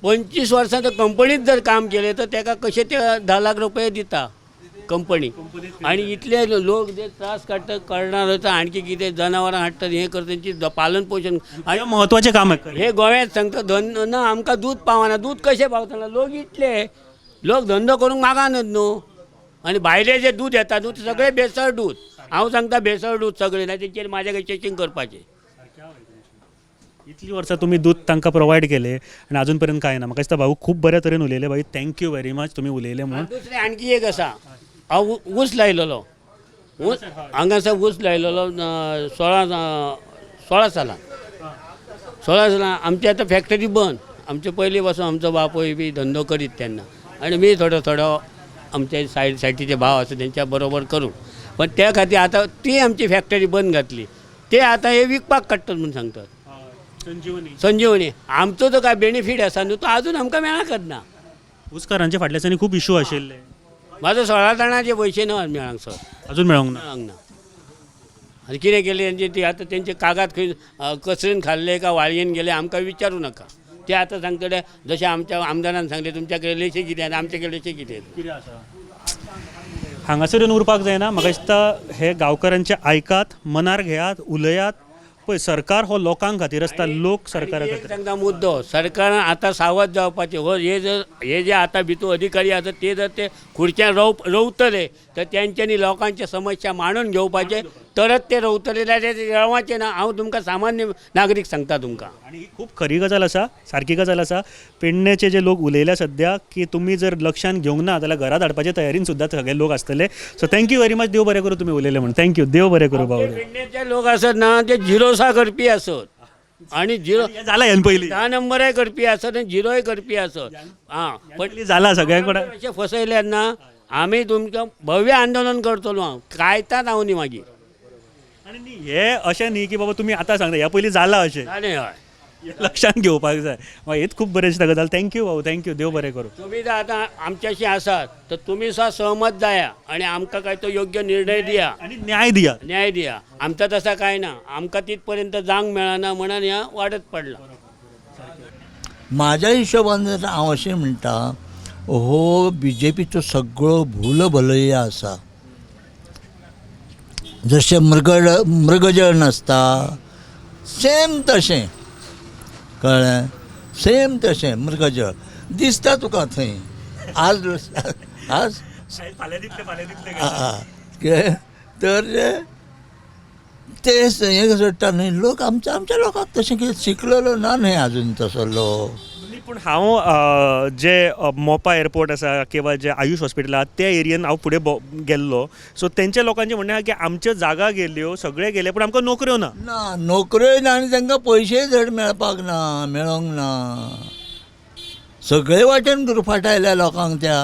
25 वर्सां तर कंपनीत जर काम केले तर ताका कशे ते 10 लाख रुपये दिता कंपनी. आणि इतले लोक जे त्रास काढतात करणार होता आणखी किती जनावरां हाडटात हे करता त्यांची पालन पोषण आणि महत्वाचें काम आहे. हे गोव्यात सांगता धंदो आमकां दूध पावना. दूध कशें पावतना लोक इतले लोक धंदो करूंक मागानच न्हू. आणि भायले जे दूध येता न्हू ते सगळे भेसळ दूध. हांव सांगता भेसळ दूध सगळे ना तेचेर माझ्या काही चेकिंग करपाचें. इतली वर्सां तुमी दूध तांकां प्रोवायड केले आनी अजून पर्यंत कांय ना. म्हाका दिसता भाऊ खूब बऱ्या तरेन उलयले भाई. थँक्यू व्हेरी मच तुमी उलयले म्हणून. दुसरें आणखी एक आसा. हांव ऊस लायलेलो. ऊस हांगासर ऊस लायलेलो 16 सालां आमची आतां फॅक्टरी बंद. आमचे पयलीं पासून आमचो बापूय बी धंदो करीत तेन्ना आनी मी थोडो आमचे सायडीचे भाव आसा तेंच्या बरोबर करूं. पण त्या खातीर आतां ती आमची फॅक्टरी बंद घातली. ते आतां हे विकपाक काडटात म्हूण सांगतात. संजीवनी आमचो जो काय बेनिफीट आसा न्हू तो अजून आमकां मेळाकच ना. ऊसकारांचे फाटल्या दिसांनी खूब इशू आशिल्ले. म्हाजो 16 जाणांचे पयशे ना मेळांक सर अजून मेळोंक ना. मेळांक ना. आनी कितें केलें तेंचे ती आतां तेंचे कागाद खंय कचरेन खाल्ले का वाळयेन गेले आमकां विचारूं नाका. ते आतां सांगतले जशें आमच्या आमदारान सांगले तुमच्या कडेन लेशे कितें आनी आमचे कडेन लेशे कितें. हांगासर येवन उरपाक जायना. म्हाका दिसता हे गांवकारांचे आयकात मनार घेयात उलयात. पळय सरकार हो लोकांक खातीर आसता. लोक सरकारा खातीर. सांगता मुद्दो सरकारान आतां सावध जावपाचें. हो हे जे आतां भितूर अधिकारी आसा ते जर ते खुर्च्यान रवतले तर तेंच्यांनी लोकांचे समस्या मांडून घेवपाचे तरच ते रवतले. जाल्यार ते रवाचे ना. हांव तुमकां सामान्य नागरीक सांगता तुमकां. आणि ही खूप खरी गजाल आसा. सारकी गजाल आसा. पेडणेचे जे लोक उलयल्या सद्या की तुमी जर लक्षान घेवंक ना जाल्यार घरा धाडपाचे तयारीन सुद्दां सगळे लोक आसतले. So thank you very much. देव बरें करूं तुमी उलयले म्हणून. थँक्यू. देव बरें करूं बाबा. पेडणेचे लोक आसत ना ते झिरोसा करपी आसत आणि झिरो जाला ह्यान पयलीं 10 नंबरय करपी आसत आणि झिरोय करपी आसत. पण जाला सगळ्या कडेन. अशें फसयल्यात ना आमी तुमकां भव्य आंदोलन करतलो. हांव कायतात हांव न्ही मागीर. आणि हे अशें न्ही की बाबा तुमी आतां सांगता ह्या पयलीं जाला अशें. जालें हय. लक्षान घेवपाक जाय. हेच खूब बरें दिसता गजाल. थँक्यू भाऊ. थँक्यू. देव बरें करूं. तुम्ही जर आता आमच्याशी आसात तर तुम्ही सुद्धा सहमत जाया आणि आमकां काय तो योग्य निर्णय दिया आणि न्याय दिया. न्याय दिया. आमचा तसा काय ना. आमकां तिथपर्यंत जांक मेळना म्हणून ह्या वाडत पडला. माझ्या हिशोबान जर हांव अशें म्हणटा हो BJPचो सगळो भूल भलय आसा. जशें मृगजळ नासता सेम तशें कळ्ळें. सेम तशें मृगजळ दिसता तुका थंय. आज तर ते हें सोडटा न्हय लोक. आमच्या लोकांक तशें कितें शिकलेलो ना न्हय अजून तसलो. पूण हांव जे मोपा एअरपोर्ट आसा किंवा जे आयुष हॉस्पिटल आसा त्या एरियेन हांव फुडें गेल्लो. सो तेंच्या लोकांचें म्हणणें आसा की आमच्यो जागा गेल्यो सगळे गेले पूण आमकां नोकऱ्यो ना. नोकऱ्योय ना आनी तांकां पयशेय धड मेळपाक ना मेळोंक ना. सगळे वाटेन गुरफाटायल्या लोकांक त्या.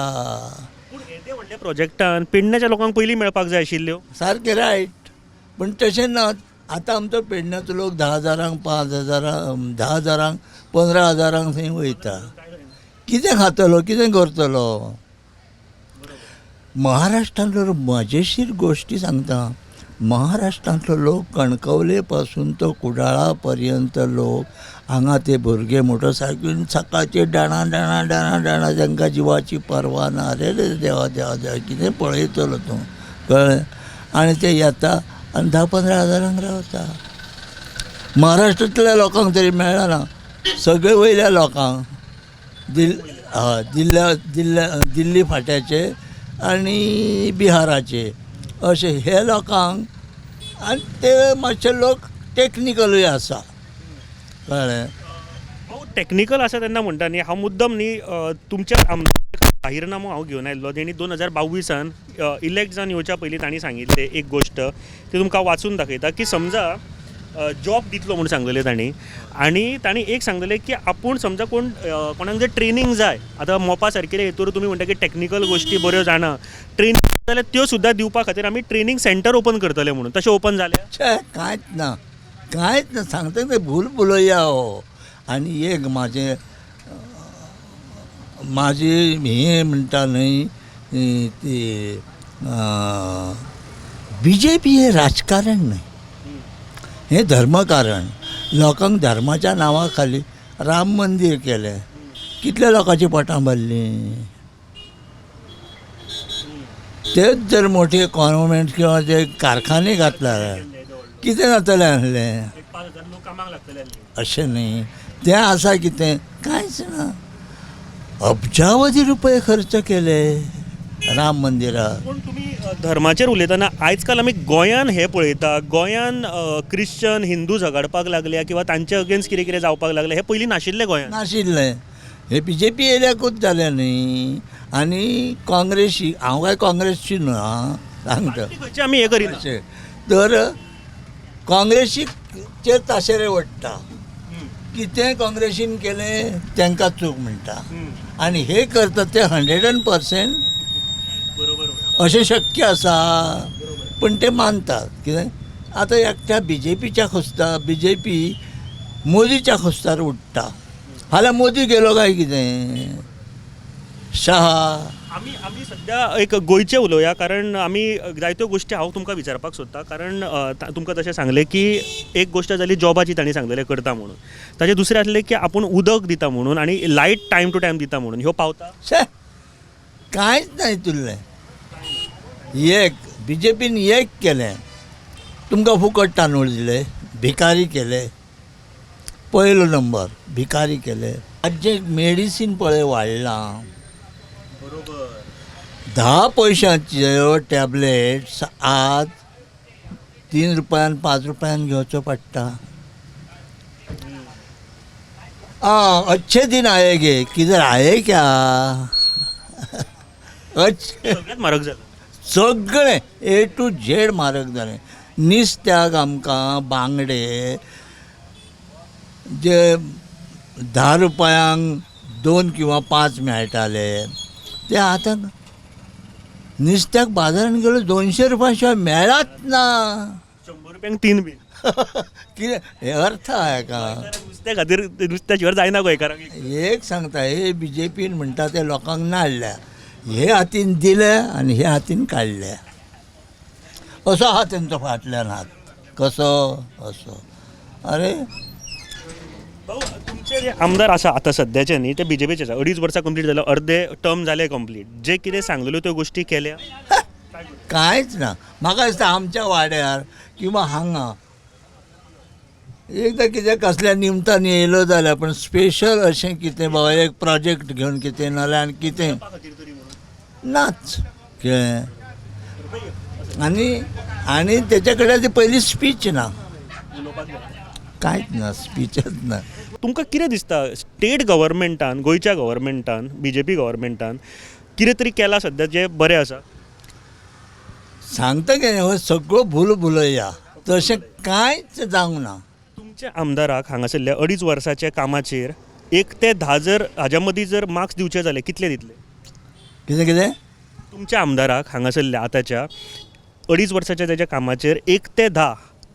पूण येदे व्हडल्या प्रोजेक्टान पेडण्याच्या लोकांक पयलीं मेळपाक जाय आशिल्ल्यो. सारकें रायट, पूण तशें ना. आतां आमचो पेडण्याचो लोक 10,000, 5,000, 10,000, 15,000 थंय वयता. कितें खातलो, कितें करतलो? महाराष्ट्रांतलो मजेशीर गोश्टी सांगता. महाराष्ट्रांतलो लोक कणकवले पासून तो कुडाळा पर्यंत लोक हांगा ते भुरगे मोटरसायकलीन सकाळचे डाणा डाणा डाणा डाणा तांकां जिवाची पर्वा ना. अरे रे देवा देवा देवा, कितें पळयतलो तूं, कळ्ळें? आनी ते येता आनी 10-15 रावता. महाराष्ट्रांतल्या लोकांक तरी मेळ्ळा ना. सगळे वयल्या लोकांक दिल्ली फाट्याचे आनी बिहाराचे अशे हे लोकांक. आनी ते मातशे लोक टेक्निकलूय आसा, कळ्ळें? टॅक्निकल आसा तेन्ना म्हणटा न्ही, हांव मुद्दम न्ही तुमच्या जाहीरनामो हांव घेवन आयिल्लो. तेणी 2022 इलेक्ट जावन येवच्या पयलीं तांणी सांगिल्ले एक गोश्ट, ती तुमकां वाचून दाखयता की समजा जॉब दितलो म्हणून सांगलेलें तांणी. आनी तांणी एक सांगलेलें की आपूण समजा कोणाक जर ट्रेनींग जाय, आतां मोपा सारकेले हेतूर तुमी म्हणटा की टॅक्निकल गोश्टी बऱ्यो जाणा, ट्रेनींग जाल्यार त्यो सुद्दां दिवपा खातीर आमी ट्रेनींग सेंटर ओपन करतले म्हणून. तशें ओपन जालें? कांयच ना, कांयच ना. सांगता ते भूल भुलया हो. आनी एक म्हाजी हे म्हणटा न्हय ती BJP हे राजकारण न्हय, हे धर्मकारण. लोकांक धर्माच्या नांवा खाली राम मंदीर केलें, कितल्या लोकांची पोटां भरलीं. तेच जर मोठे गव्हर्मेंट किंवा जे कारखाने घातल्यार कितें जातलें आसलें? अशें न्ही. तें आसा कितें, कांयच ना. अब्जावधी रुपये खर्च केले राम मंदिराक. पूण तुमी धर्माचेर उलयतना आयज काल आमी गोंयान हें पळयता, गोंयान क्रिश्चन हिंदू झगडपाक लागल्या किंवा तांचे अगेन्स्ट कितें कितें जावपाक लागलें, हें पयलीं नाशिल्लें गोंयान. नाशिल्लें. हे BJP येयल्याकूच जालें न्ही. आनी काँग्रेसी, हांव काय काँग्रेसची न्हू, सांगता खंयचें आमी हें करिना. अशें. तर काँग्रेसीक ताशेरे ओडटा. कितें काँग्रेसीन केलें तांकां चूक म्हणटा. आनी हे करता ते 100% अशें शक्य आसा. पूण ते मानतात. कितें आतां एकट्या BJPच्या खुस्तार BJP मोदीच्या खुस्तार उठटा. हाल्यार मोदी गेलो काय कितें? शहा. आमी सध्या एक गोंयचे उलोवया, कारण आमी जायत्यो गोश्टी हांव तुमकां विचारपाक सोदतां. कारण तुमकां तशें सांगलें की एक गोश्ट जाली जॉबाची, तांणी सांगलेलें करता म्हणून. ताचें दुसरें आसलें की आपूण उदक दिता म्हणून आनी लायट टायम टू टायम दिता म्हणून. ह्यो पावता? कांयच ना हितुरलें. एक BJPन एक केलें, तुमकां फुकट तांदूळ दिले, भिकारी केले. पयलो नंबर भिकारी केले. आज जे मेडिसीन पळय वाडलां, 10 पयशांच्यो टॅबलेट्स आज 3 रुपयान 5 रुपयान घेवचो पडटा. अच्छे दिन आएगे, किधर आए क्या? सगळ्यात म्हारग जालें. सगळें A to Z म्हारग जालें. नुस्त्याक आमकां बांगडे जे 10 रुपयांक 2 किंवा 5 मेळटाले, ते आतां नुस्त्याक बाजारान गेलो 200 रुपया शिवाय मेळत ना. 100 रुपयांक 3 बीन. कितें हे अर्थ आहे का? नुस्त्या खातीर नुस्त्या शिवाय जायना गोंयकारांक. एक सांगता, हे BJPन म्हणटा ते लोकांक नाडल्या. हे हातीन दिले आनी हे हातीन काडल्या. असो आहा तेंचो फाटल्यान हात. कसो असो? अरे भाऊ, तुमचे जे आमदार आसा आतां सद्याचे न्ही, ते BJPचे आसा. 2.5 वर्सां कंप्लीट जाल्या, अर्दे टर्म जाले कंप्लीट. जे कितें सांगलेल्यो त्यो गोश्टी केल्या? कांयच ना. म्हाका दिसता आमच्या वाड्यार किंवा हांगा एकदां कितें कसल्या निमतान येयलो जाल्यार, पण स्पेशल अशें कितें बाबा एक प्रोजेक्ट घेवन कितें नाल्यार कितें नाच. आनी तेच्या कडेन ती पयली स्पीच ना, कांयच ना, स्पीचच ना. तुमकां कितें दिसता स्टेट गव्हर्मेंटान, गोंयच्या गव्हर्मेंटान, BJP गव्हर्मेंटान कितें तरी केलां सद्या जे बरें आसा? सांगता कितें हो सगळो भूल भुलया. तशें कांयच जावंक ना. तुमच्या आमदाराक हांगासरल्या 2.5 वर्साच्या कामाचेर 1 ते 10 जर हाज्या मदीं जर मार्क्स दिवचे जाले कितले दितले कितें कितें तुमच्या आमदाराक हांगासरल्या आतांच्या 2.5 वर्साच्या त्याच्या कामाचेर 1 ते 10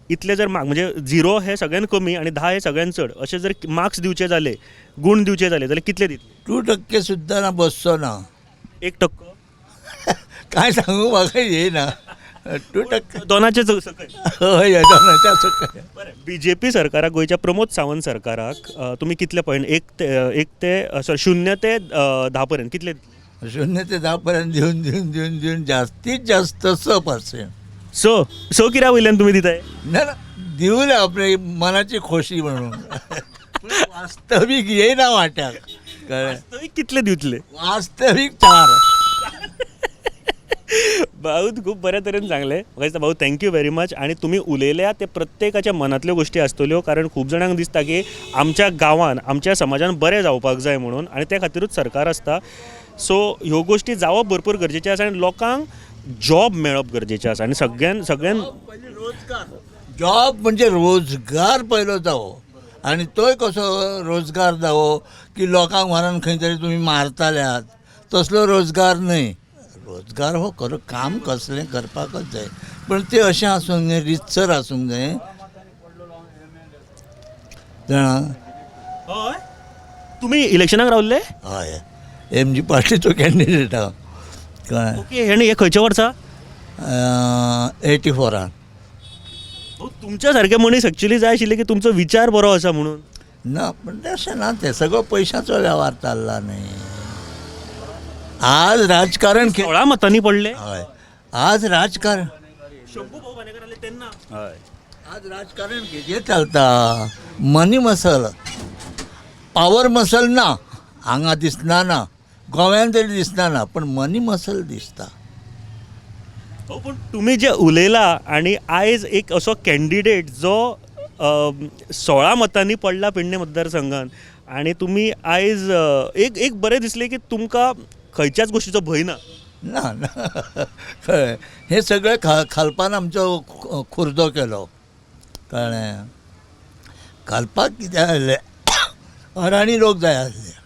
इतले जर मार्क म्हणजे 0 हे सगळ्यात कमी आणि 10 हे सगळ्यात चड अशे जर मार्क्स दिवचे जाले गुण दिवचे जाले जाल्यार कितले दितले 2% सुद्दां ना बसचो ना 1% काय सांगू म्हाका येना 2% दोनाचे सकयल हय हय दोनाच्या सकयल बरें BJP सरकाराक गोंयच्या प्रमोद सावंत सरकाराक तुमी कितले पॉयंट 1 ते 0 ते 10 पर्यंत कितले दितले 0 ते 10 पर्यंत दिवन जास्तीत जास्त 6%. स कित्याक वयल्यान तुमी दिताय ना ना दिवले आपले मनाची खोशी म्हणून पण वास्तविक येईना वाट्याक कळ्ळें वास्तवीक कितले दितले वास्तविक 4. भाऊ खूप बऱ्या तरेन सांगले म्हाका दिसता भाऊ थँक्यू व्हेरी मच आणि तुम्ही उलयल्या ते प्रत्येकाच्या मनांतल्यो गोष्टी आसतल्यो कारण खूब जाणांक दिसता की आमच्या गांवान आमच्या समाजान बरें जावपाक जाय म्हणून आणि त्या खातीरूच सरकार आसता सो ह्यो गोष्टी जावप भरपूर गरजेचे आसा आणि लोकांक जॉब मेळप गरजेचें आसा आणि सगळ्यान जॉब म्हणजे रोजगार पयलो जावो आनी तोय कसो रोजगार जावो की लोकांक व्हरून खंय तरी तुमी मारताल्यात तसलो रोजगार न्हय रोजगार हो खरो काम कसलें करपाकच जाय पण तें अशें आसूंक जाय रितसर आसूंक जाय जाणा हय तुम्ही इलेक्शनाक रावल्ले हय MG पार्टीचो कॅन्डिडेट हांव कळ्ळें ओके आणि हे खंयच्या वर्सा 84. तुमच्या सारके मनीस एक्चुअली जाय आशिल्ले की तुमचो विचार बरो आसा म्हणून ना पण तशें ना तें सगळो पयशांचो वेव्हार चालला न्ही आज राजकारण 16 मतांनी पडले हय आज राजकारण शंभू भाऊ भानेकर आले तेन्ना हय आज राजकारण कितें चलता मनी मसल पावर मसल ना हांगा दिसना ना गोव्यान तरी दिसना ना पण मनी मसल दिसता हो पण तुम्ही जे उलयला आणि आयज एक असो कॅन्डिडेट जो 16 मतांनी पडला पेडणे मतदारसंघात आणि तुम्ही आयज एक बरें दिसलें की तुमकां खंयच्याच गोष्टीचो भंय ना ना ना कळ्ळें हें सगळें खालपान आमचो खुर्दो केलो कळ्ळें घालपाक कितें आसलें अडाणी लोक जाय आसले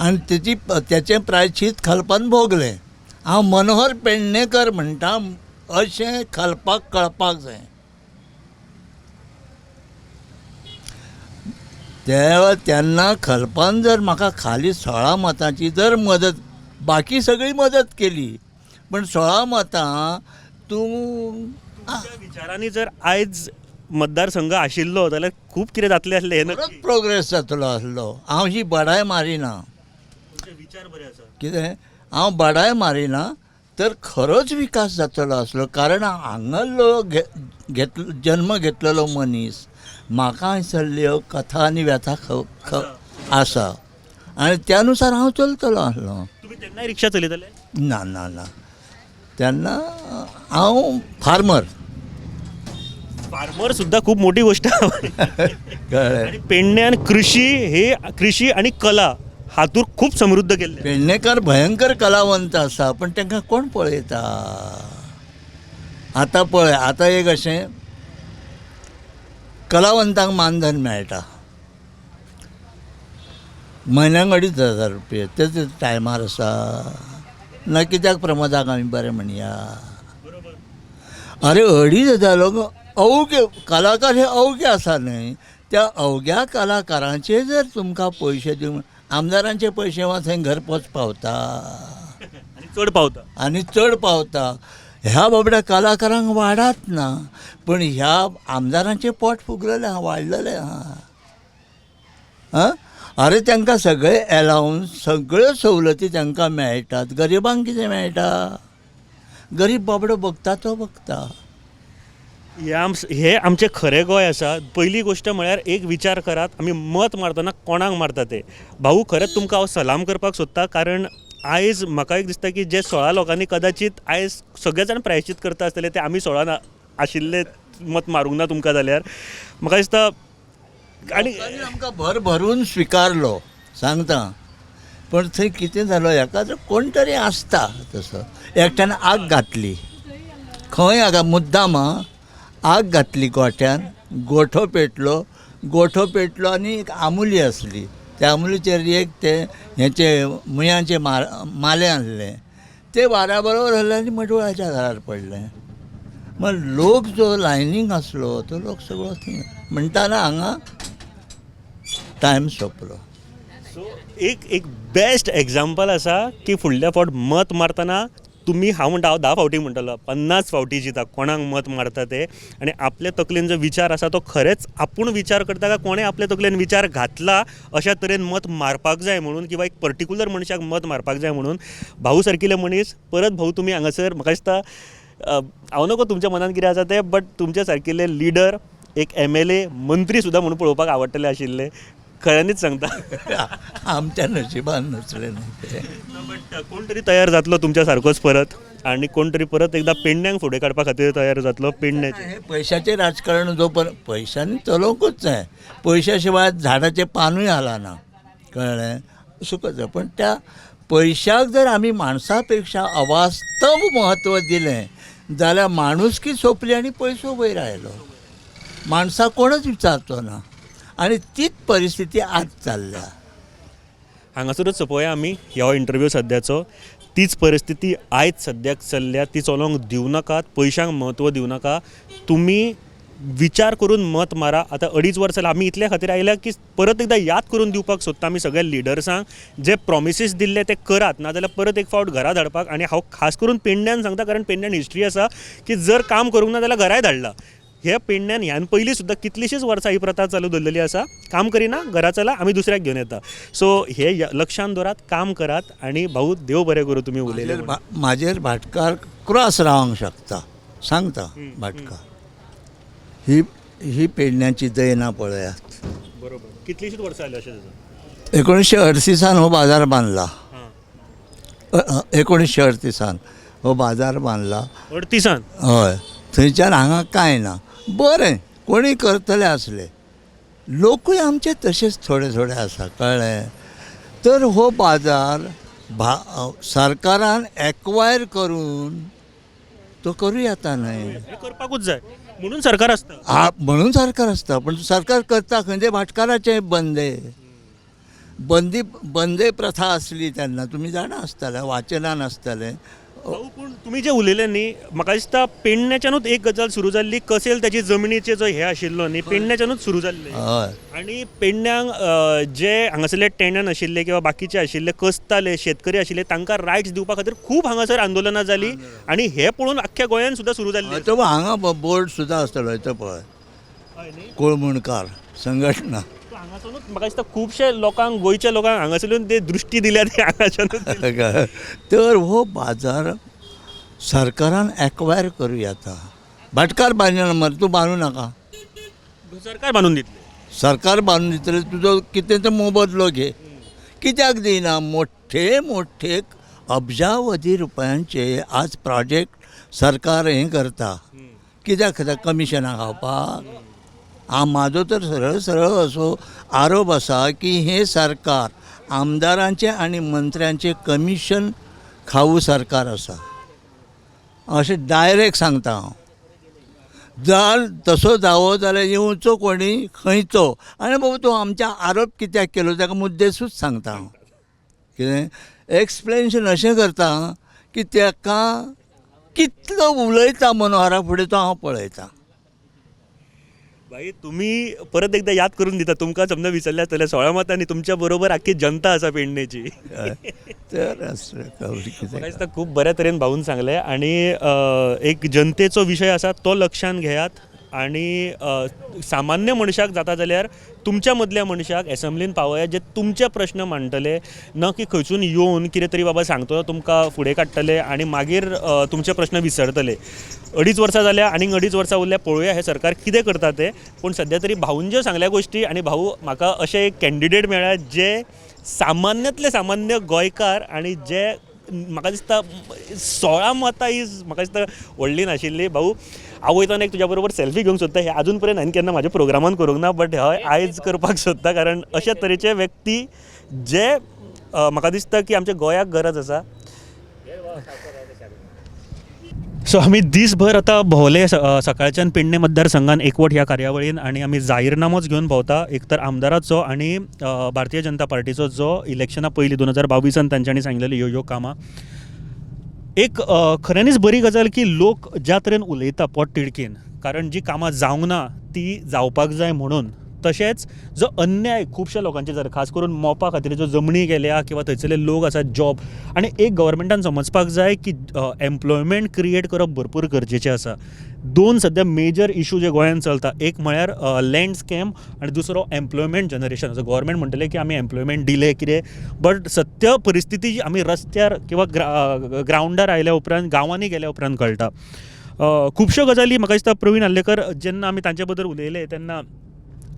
आनी तेचें प्रायश्चीत खालपान भोगलें हांव मनोहर पेडणेकर म्हणटा अशें खालपाक कळपाक जाय तेन्ना खलपान जर म्हाका खाली 16 मतांची जर मदत बाकी सगळी मदत केली पण 16 मतां तूं विचारांनी जर आयज मतदारसंघ आशिल्लो जाल्यार खूब कितें जातलें आसलें हे परत प्रोग्रेस जातलो आसलो हांव ही बडाय मारिना विचार बरे आसा कितें हांव बडाय मारिना तर खरोच विकास जातलो आसलो कारण हांगालो जन्म घेतलेलो मनीस म्हाका हांगसरल्यो कथा आनी व्यथा आसा आनी त्या अनुसार हांव चलतलो आसलो तुम्ही तेन्नाय रिक्षा चलयताले ना ना ना तेन्ना हांव फार्मर सुद्धा खूप मोठी गोष्ट कळ्ळें आणि पेडण्यान कृषी आणि कला हातूंत खूप समृद्ध केल्ले पेडणेकर भयंकर कलावंत आसा पण तांकां कोण पळयता आतां पळय आतां एक अशें कलावंतांक मानधन मेळटा म्हयन्याक 2,500 रुपया तेच टायमार आसा ना कित्याक प्रमोदाक आमी बरें म्हणया अरे 2,500 लोक अवघे कलाकार हे अवघे आसा न्हय त्या अवघ्या कलाकारांचे जर तुमकां पयशे दिवंक आमदारांचे पयशे वा थंय घरपोच पावता आनी चड पावता ह्या बाबड्या कलाकारांक वाडत ना पण ह्या आमदारांचें पोट फुगलेलें आहा वाडलेलें आहा अरे तांकां सगळे एलावन्स सगळ्यो सवलती तांकां मेळटात गरिबांक कितें मेळटा गरीब बाबडो बगता तो बगता हे आमचें खरें गोंय आसा पयली गोश्ट म्हळ्यार एक विचार करात आमी मत मारतना कोणाक मारता ते भाऊ खरेंच तुमकां हांव सलाम करपाक सोदता कारण आयज म्हाका एक दिसता की जे 16 लोकांनी कदाचित आयज सगळे जाण प्रायश्चीत करता आसतले ते आमी 16 आशिल्ले मत मारूंक ना तुमकां जाल्यार म्हाका दिसता आनी आमकां भर भरून स्विकारलो सांगता पण थंय कितें जालो एका कोण तरी आसता तसो एकट्यान आग घातली खंय हाका मुद्दाम आग घातली गोठ्यान गोठो पेटलो गोठो पेटलो आनी एक आमुली आसली त्या आमुलीचेर एक ते ह्याचे मुयांचे माले आणले ते वाऱ्या बरोबर हल्ले आनी मडवळाच्या घरार पडले. मग लोक जो लायनींग आसलो तो लोक सगळो थंय म्हणटाना हांगा टायम सोंपलो. सो एक बेस्ट एग्जाम्पल आसा की फुडल्या फावट मत मारतना तुम्ही हांव म्हणटा हांव 10 फावटी म्हणटलो 50 फावटी जिता कोणाक मत मारता ते आनी आपल्या तकलेन जो विचार आसा तो खरेंच आपूण विचार करता काय कोणें आपल्या तकलेन विचार घातला अशा तरेन मत मारपाक जाय म्हणून किंवा एक पर्टिक्युलर मनशाक मत मारपाक जाय म्हणून भाऊ सारकिले मनीस परत भाऊ तुमी हांगासर म्हाका दिसता हांव नकळो तुमच्या मनान कितें आसा तें बट तुमच्या सारकिले लिडर एक MLA मंत्री सुद्दां म्हणून पळोवपाक आवडटले आशिल्ले खऱ्यांनीच सांगता. आमच्या नशिबान नसलें न्हय तें. बट कोण तरी तयार जातलो तुमच्या सारकोच परत आणि कोण तरी परत एकदा पेडण्यांक फुडें काडपा खातीर तयार जातलो पेडण्याचे. हे पयशाचें राजकारण जो पयशांनी चलोवंकूच जाय. पयशा शिवाय झाडाचें पानूय हालना कळ्ळें सुकत जाय. पण त्या पयशाक जर आमी माणसा पेक्षा अवास्तव महत्व दिलें जाल्यार माणुसकी सोंपली आनी पयसो वयर आयलो. माणसा कोणच विचारचो ना आनी तीच परिस्थिती आज चल्ल्या. हांगासरूच सोंपोवया आमी ह्यो इंटरव्यू सद्याचो. तीच परिस्थिती आयज सद्याक चल्ल्या ती चलोवंक दिवं नाकात. पयशांक म्हत्व दिवं नाका. तुमी विचार करून मत मारा. आतां 2.5 वर्सां जाल्यार आमी इतल्या खातीर आयल्या की परत एकदां याद करून दिवपाक सोदता आमी सगळ्या लिडर्सांक जे प्रॉमिसीस दिल्ले ते करात नाजाल्यार परत एक फावट घरा धाडपाक. आनी हांव खास करून पेडण्यान सांगता कारण पेडण्यान हिस्ट्री आसा की जर काम करूंक ना जाल्यार घराय धाडला. हे पेडण्यान ह्यान पयलीं सुद्दां कितलीशींच वर्सां ही प्रथा चालू दवरलेली आसा. काम करिना घरा चला आमी दुसऱ्याक घेवन येता. सो हे लक्षांत दवरात काम करात आनी भाऊ देव बरें करूं तुमी उलयले. म्हाजेर भाटकार क्रॉस रावंक शकता सांगता भाटकार. ही पेडण्याची दय ना पळयात. बरोबर कितलीशींच वर्सां जालीं अशें जाता. 1938 हो बाजार बांदला. 1938 हो बाजार बांदला. 38 हय थंयच्यान हांगा कांय ना. बरें कोणीय करतले आसले. लोकूय आमचे तशेंच थोडे थोडे आसा कळ्ळें. तर हो बाजार सरकारान एक्वायर करून तो करूं येता न्हय. हे करपाकूच जाय म्हणून सरकार आसता. म्हणून सरकार आसता. पण सरकार करता खंय भाटकाराचे बंदे प्रथा आसली तेन्ना तुमी जाणा आसतले वाचनान आसतले. पूण तुमी जे उलयले न्ही म्हाका दिसता पेडण्याच्यानूच एक गजाल सुरू जाल्ली कसेल त्याची जमनीचे जो हे आशिल्लो न्ही पेडण्याच्यानूच सुरू जाल्ले. आनी पेडण्यांक जे हांगासरले टेनन आशिल्ले किंवा बाकीचे आशिल्ले कसताले शेतकरी आशिल्ले तांकां रायट्स दिवपा खातीर खूब हांगासर आंदोलनां जाली आनी हे पळोवन आख्ख्या गोंयान सुद्दां सुरू जाल्ली. तो हांगा बोर्ड सुद्दां आसतलो तो पळय कोळमुणकार संघटना. हांगासरूच म्हाका दिसता खुबशे लोकांक गोंयच्या लोकांक हांगासरल्यान ते दृश्टी दिल्या ते हांगाच्यानूच. तर हो बाजार सरकारान एक्वायर करूं येता. भाटकार बांदना मरे तूं बांदूं नाका. सरकार बांदून दितले. सरकार बांदून दितले तुजो कितें तो मोबदलो घे. कित्याक दिना. मोठे अब्जावधी रुपयांचे आज प्रोजेक्ट सरकार हें करता. कित्याक कमिशनां खावपाक. म्हाजो तर सरळ असो आरोप आसा की हे सरकार आमदारांचे आनी मंत्र्यांचे कमिशन खावू सरकार आसा अशें डायरेक्ट सांगता हांव. जर तसो जावो जाल्यार येवचो कोणी खंयचो आनी बाबा तूं आमच्या आरोप कित्याक केलो ताका मुद्देसूच सांगता हांव. कितें एक्सप्लेनेशन अशें करता की ताका कितलो उलयता मनोहरा फुडें तो हांव पळयतां. भाई तुम्ही परत एकदा याद करून दिता तुमकां समजा विसरले आसतले 16 मतांनी तुमच्या बरोबर आख्खी जनता आसा पेडण्याची. तर म्हाका दिसता खूब बऱ्या तरेन भाऊन सांगले आनी एक जनतेचो विशय आसा तो लक्षांत घेयात आनी सामान्य मनशाक जाता जाल्यार तुमच्या मदल्या मनशाक एसेंब्लीन पावया जे तुमचे प्रश्न मांडटले न की खंयसून येवन कितें तरी बाबा सांगतो तुमकां फुडें काडटले आनी मागीर तुमचे प्रश्न विसरतले. 2.5 वर्सां जाल्या आनीक 2.5 वर्सां उरल्या पळोवया हे सरकार कितें करता ते. पूण सद्या तरी भाऊन ज्यो सांगल्या गोश्टी आनी भाऊ म्हाका अशे एक कॅन्डिडेट मेळ्ळ्या जे सामान्यांतले सामान्य गोंयकार आनी जे म्हाका दिसता 16 मतां इज म्हाका दिसता व्हडली नाशिल्ली. भाऊ हांव वयताना एक तुज्या बरोबर सेल्फी घेवंक सोदता. हे आजून पर्यंत हांवें केन्ना म्हाज्या प्रोग्रामान करूंक ना बट हय आयज करपाक सोदता कारण अशा तरेचे व्यक्ती जे म्हाका दिसता की आमच्या गोंयाक गरज आसा. सो आम्ही दिसभर आता भोवले सकाळच्यान पेडणे मतदारसंघान एकवट ह्या कार्यावळीन आणि आम्ही जाहीरनामोच घेवन भोंवता एक तर आमदाराचो आणि भारतीय जनता पार्टीचो जो इलेक्शना पयलीं 2022 तांच्यांनी सांगिल्ली ह्यो कामां एक खऱ्यांनीच बरी गजाल की लोक ज्या तरेन उलयता पोट तिडकीन कारण जी कामां जावंक ना ती जावपाक जाय म्हणून तशेंच जो अन्याय खुबशा लोकांचे जर खास करून मोपा खातीर ज्यो जमनी गेल्या किंवा थंयसरले लोक आसात जॉब आनी एक गव्हर्मेंटान समजपाक जाय की एम्प्लॉयमेंट क्रिएट करप भरपूर गरजेचें आसा दोन सद्या मेजर इशू जे गोंयांत चलता एक म्हळ्यार लँड स्कॅम आनी दुसरो एम्प्लॉयमेंट जनरेशन असो गव्हर्मेंट म्हणटले की आमी एम्प्लॉयमेंट दिले कितें बट सत्य परिस्थिती जी आमी रस्त्यार किंवा ग्रावंडार आयल्या उपरांत गांवांनी गेल्या उपरांत कळटा खुबश्यो गजाली म्हाका दिसता प्रवीण आल्लेकर जेन्ना आमी तांचे बद्दल उलयले तेन्ना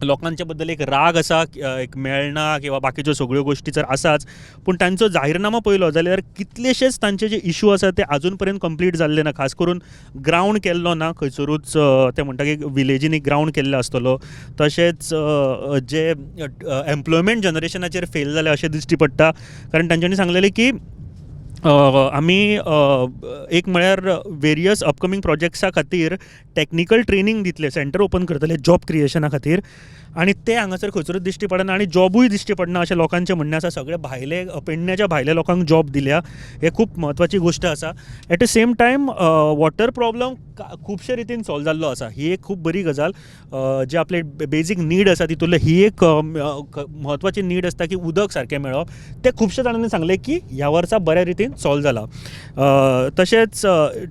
लोकांच्या बद्दल एक राग आसा एक मेळना किंवा बाकीच्यो सगळ्यो गोश्टी जर आसाच पूण तांचो जाहीरनामो पळयलो जाल्यार कितलेशेच तांचे जे इशू आसा ते आजून पर्यंत कंप्लीट जाल्ले ना खास करून ग्रावंड केल्लो ना खंयसरूच ते म्हणटा की विलेजींनी ग्रावंड केल्लो आसतलो तशेंच जे एम्प्लॉयमेंट जनरेशनाचेर फेल जाले अशें दिश्टी पडटा कारण तांच्यांनी सांगलेलें की आमी एक म्हळ्यार वेरियस अपकमींग प्रोजेक्ट्सा खातीर टॅक्निकल ट्रेनींग दितले सेंटर ओपन करतले जॉब क्रिएशना खातीर आनी ते हांगासर खंयसरूच दिश्टी पडना आनी जॉबूय दिश्टी पडना अशें लोकांचें म्हणणें आसा सगळे भायले पेडण्याच्या भायल्या लोकांक जॉब दिल्या हे खूब म्हत्वाची गोश्ट आसा at the same time water problem खुबशे रितीन सॉल्व जाल्लो आसा ही एक खूब बरी गजाल जे आपले बेजीक नीड आसा तितूंतले ही एक म्हत्वाची नीड आसता की उदक सारकें मेळप ते खुबशे जाणांनी सांगले की ह्या वर्सा बऱ्या रितीन सॉल्व जाला तशेंच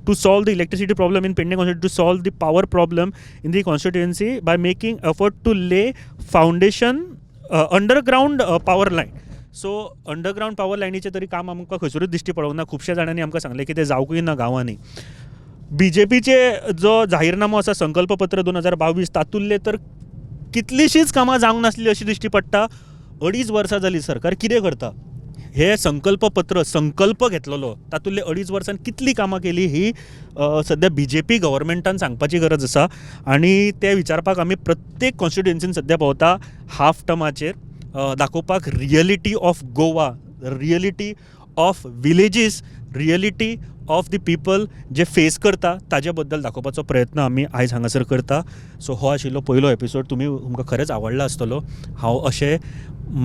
to solve the electricity problem in Pedne constituency to solve the power problem in the constituency by making effort to lay foundation underground power line so underground power लायनीचें तरी काम आमकां खंयसरूच दिश्टी पडोंक ना खुबश्या जाणांनी आमकां सांगलें की तें जावंकूय ना गांवांनी BJPचे जो जाहीरनामो आसा संकल्पपत्र 2022 तातूंतले तर कितलींशींच कामां जावंक नासलीं अशी दिश्टी पडटा 2.5 वर्सां जालीं सरकार कितें करता हे संकल्पपत्र संकल्प घेतलेलो तातूंतले 2.5 वर्सान कितलीं कामां केली ही सद्या BJP गव्हर्मेंटान सांगपाची गरज आसा आनी ते विचारपाक आमी प्रत्येक कॉन्स्टिट्युएन्सीन सद्या पावता हाफ टर्माचेर दाखोवपाक reality of Goa reality of villages reality of the people जे फेस करता ताजे बद्दल दाखोवपाचो प्रयत्न आमी आयज हांगासर करता सो हो आशिल्लो पयलो एपिसोड तुमकां खरेंच आवडला आसतलो हांव अशें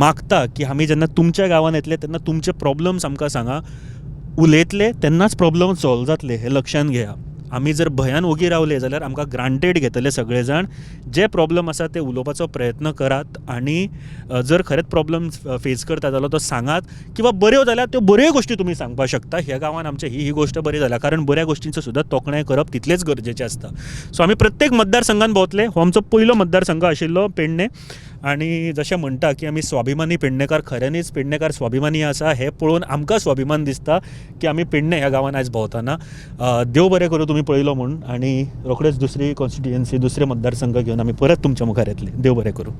मागता की आमी जेन्ना तुमच्या गांवांत येतले तेन्ना तुमचे प्रॉब्लम्स आमकां सांगा उलयतले तेन्नाच प्रॉब्लम सॉल्व जातले हे लक्षांत घेया आमी जर भंयान ओगी रावले जाल्यार आमकां ग्रांटेड घेतले सगळे जाण जे प्रॉब्लम आसा ते उलोवपाचो प्रयत्न करात आनी जर खरेंच प्रॉब्लम फेस करता जाल्यार तो सांगात किंवा बऱ्यो जाल्यार त्यो बऱ्यो गोश्टी तुमी सांगपाक शकता ह्या गांवांत आमचे ही गोश्ट बरी जाल्या कारण बऱ्या गोश्टींचो सुद्दां तोखणाय करप तितलेच गरजेचें आसता सो आमी प्रत्येक मतदारसंघान भोंवतले हो आमचो पयलो मतदारसंघ आशिल्लो पेडणे आनी जशें म्हणटा की आमी स्वाभिमानी पेडणेकार खऱ्यांनीच पेडणेकार स्वाभिमानी आसा हें पळोवन आमकां स्वाभिमान दिसता की आमी पेडणे ह्या गांवांत आयज भोंवतना देव बरें करूं तुमी पळयलो म्हणून आनी रोखडेच दुसरी कॉन्स्टिट्युएन्सी दुसरे मतदारसंघ घेवन आमी परत तुमच्या मुखार येतले देव बरें करूं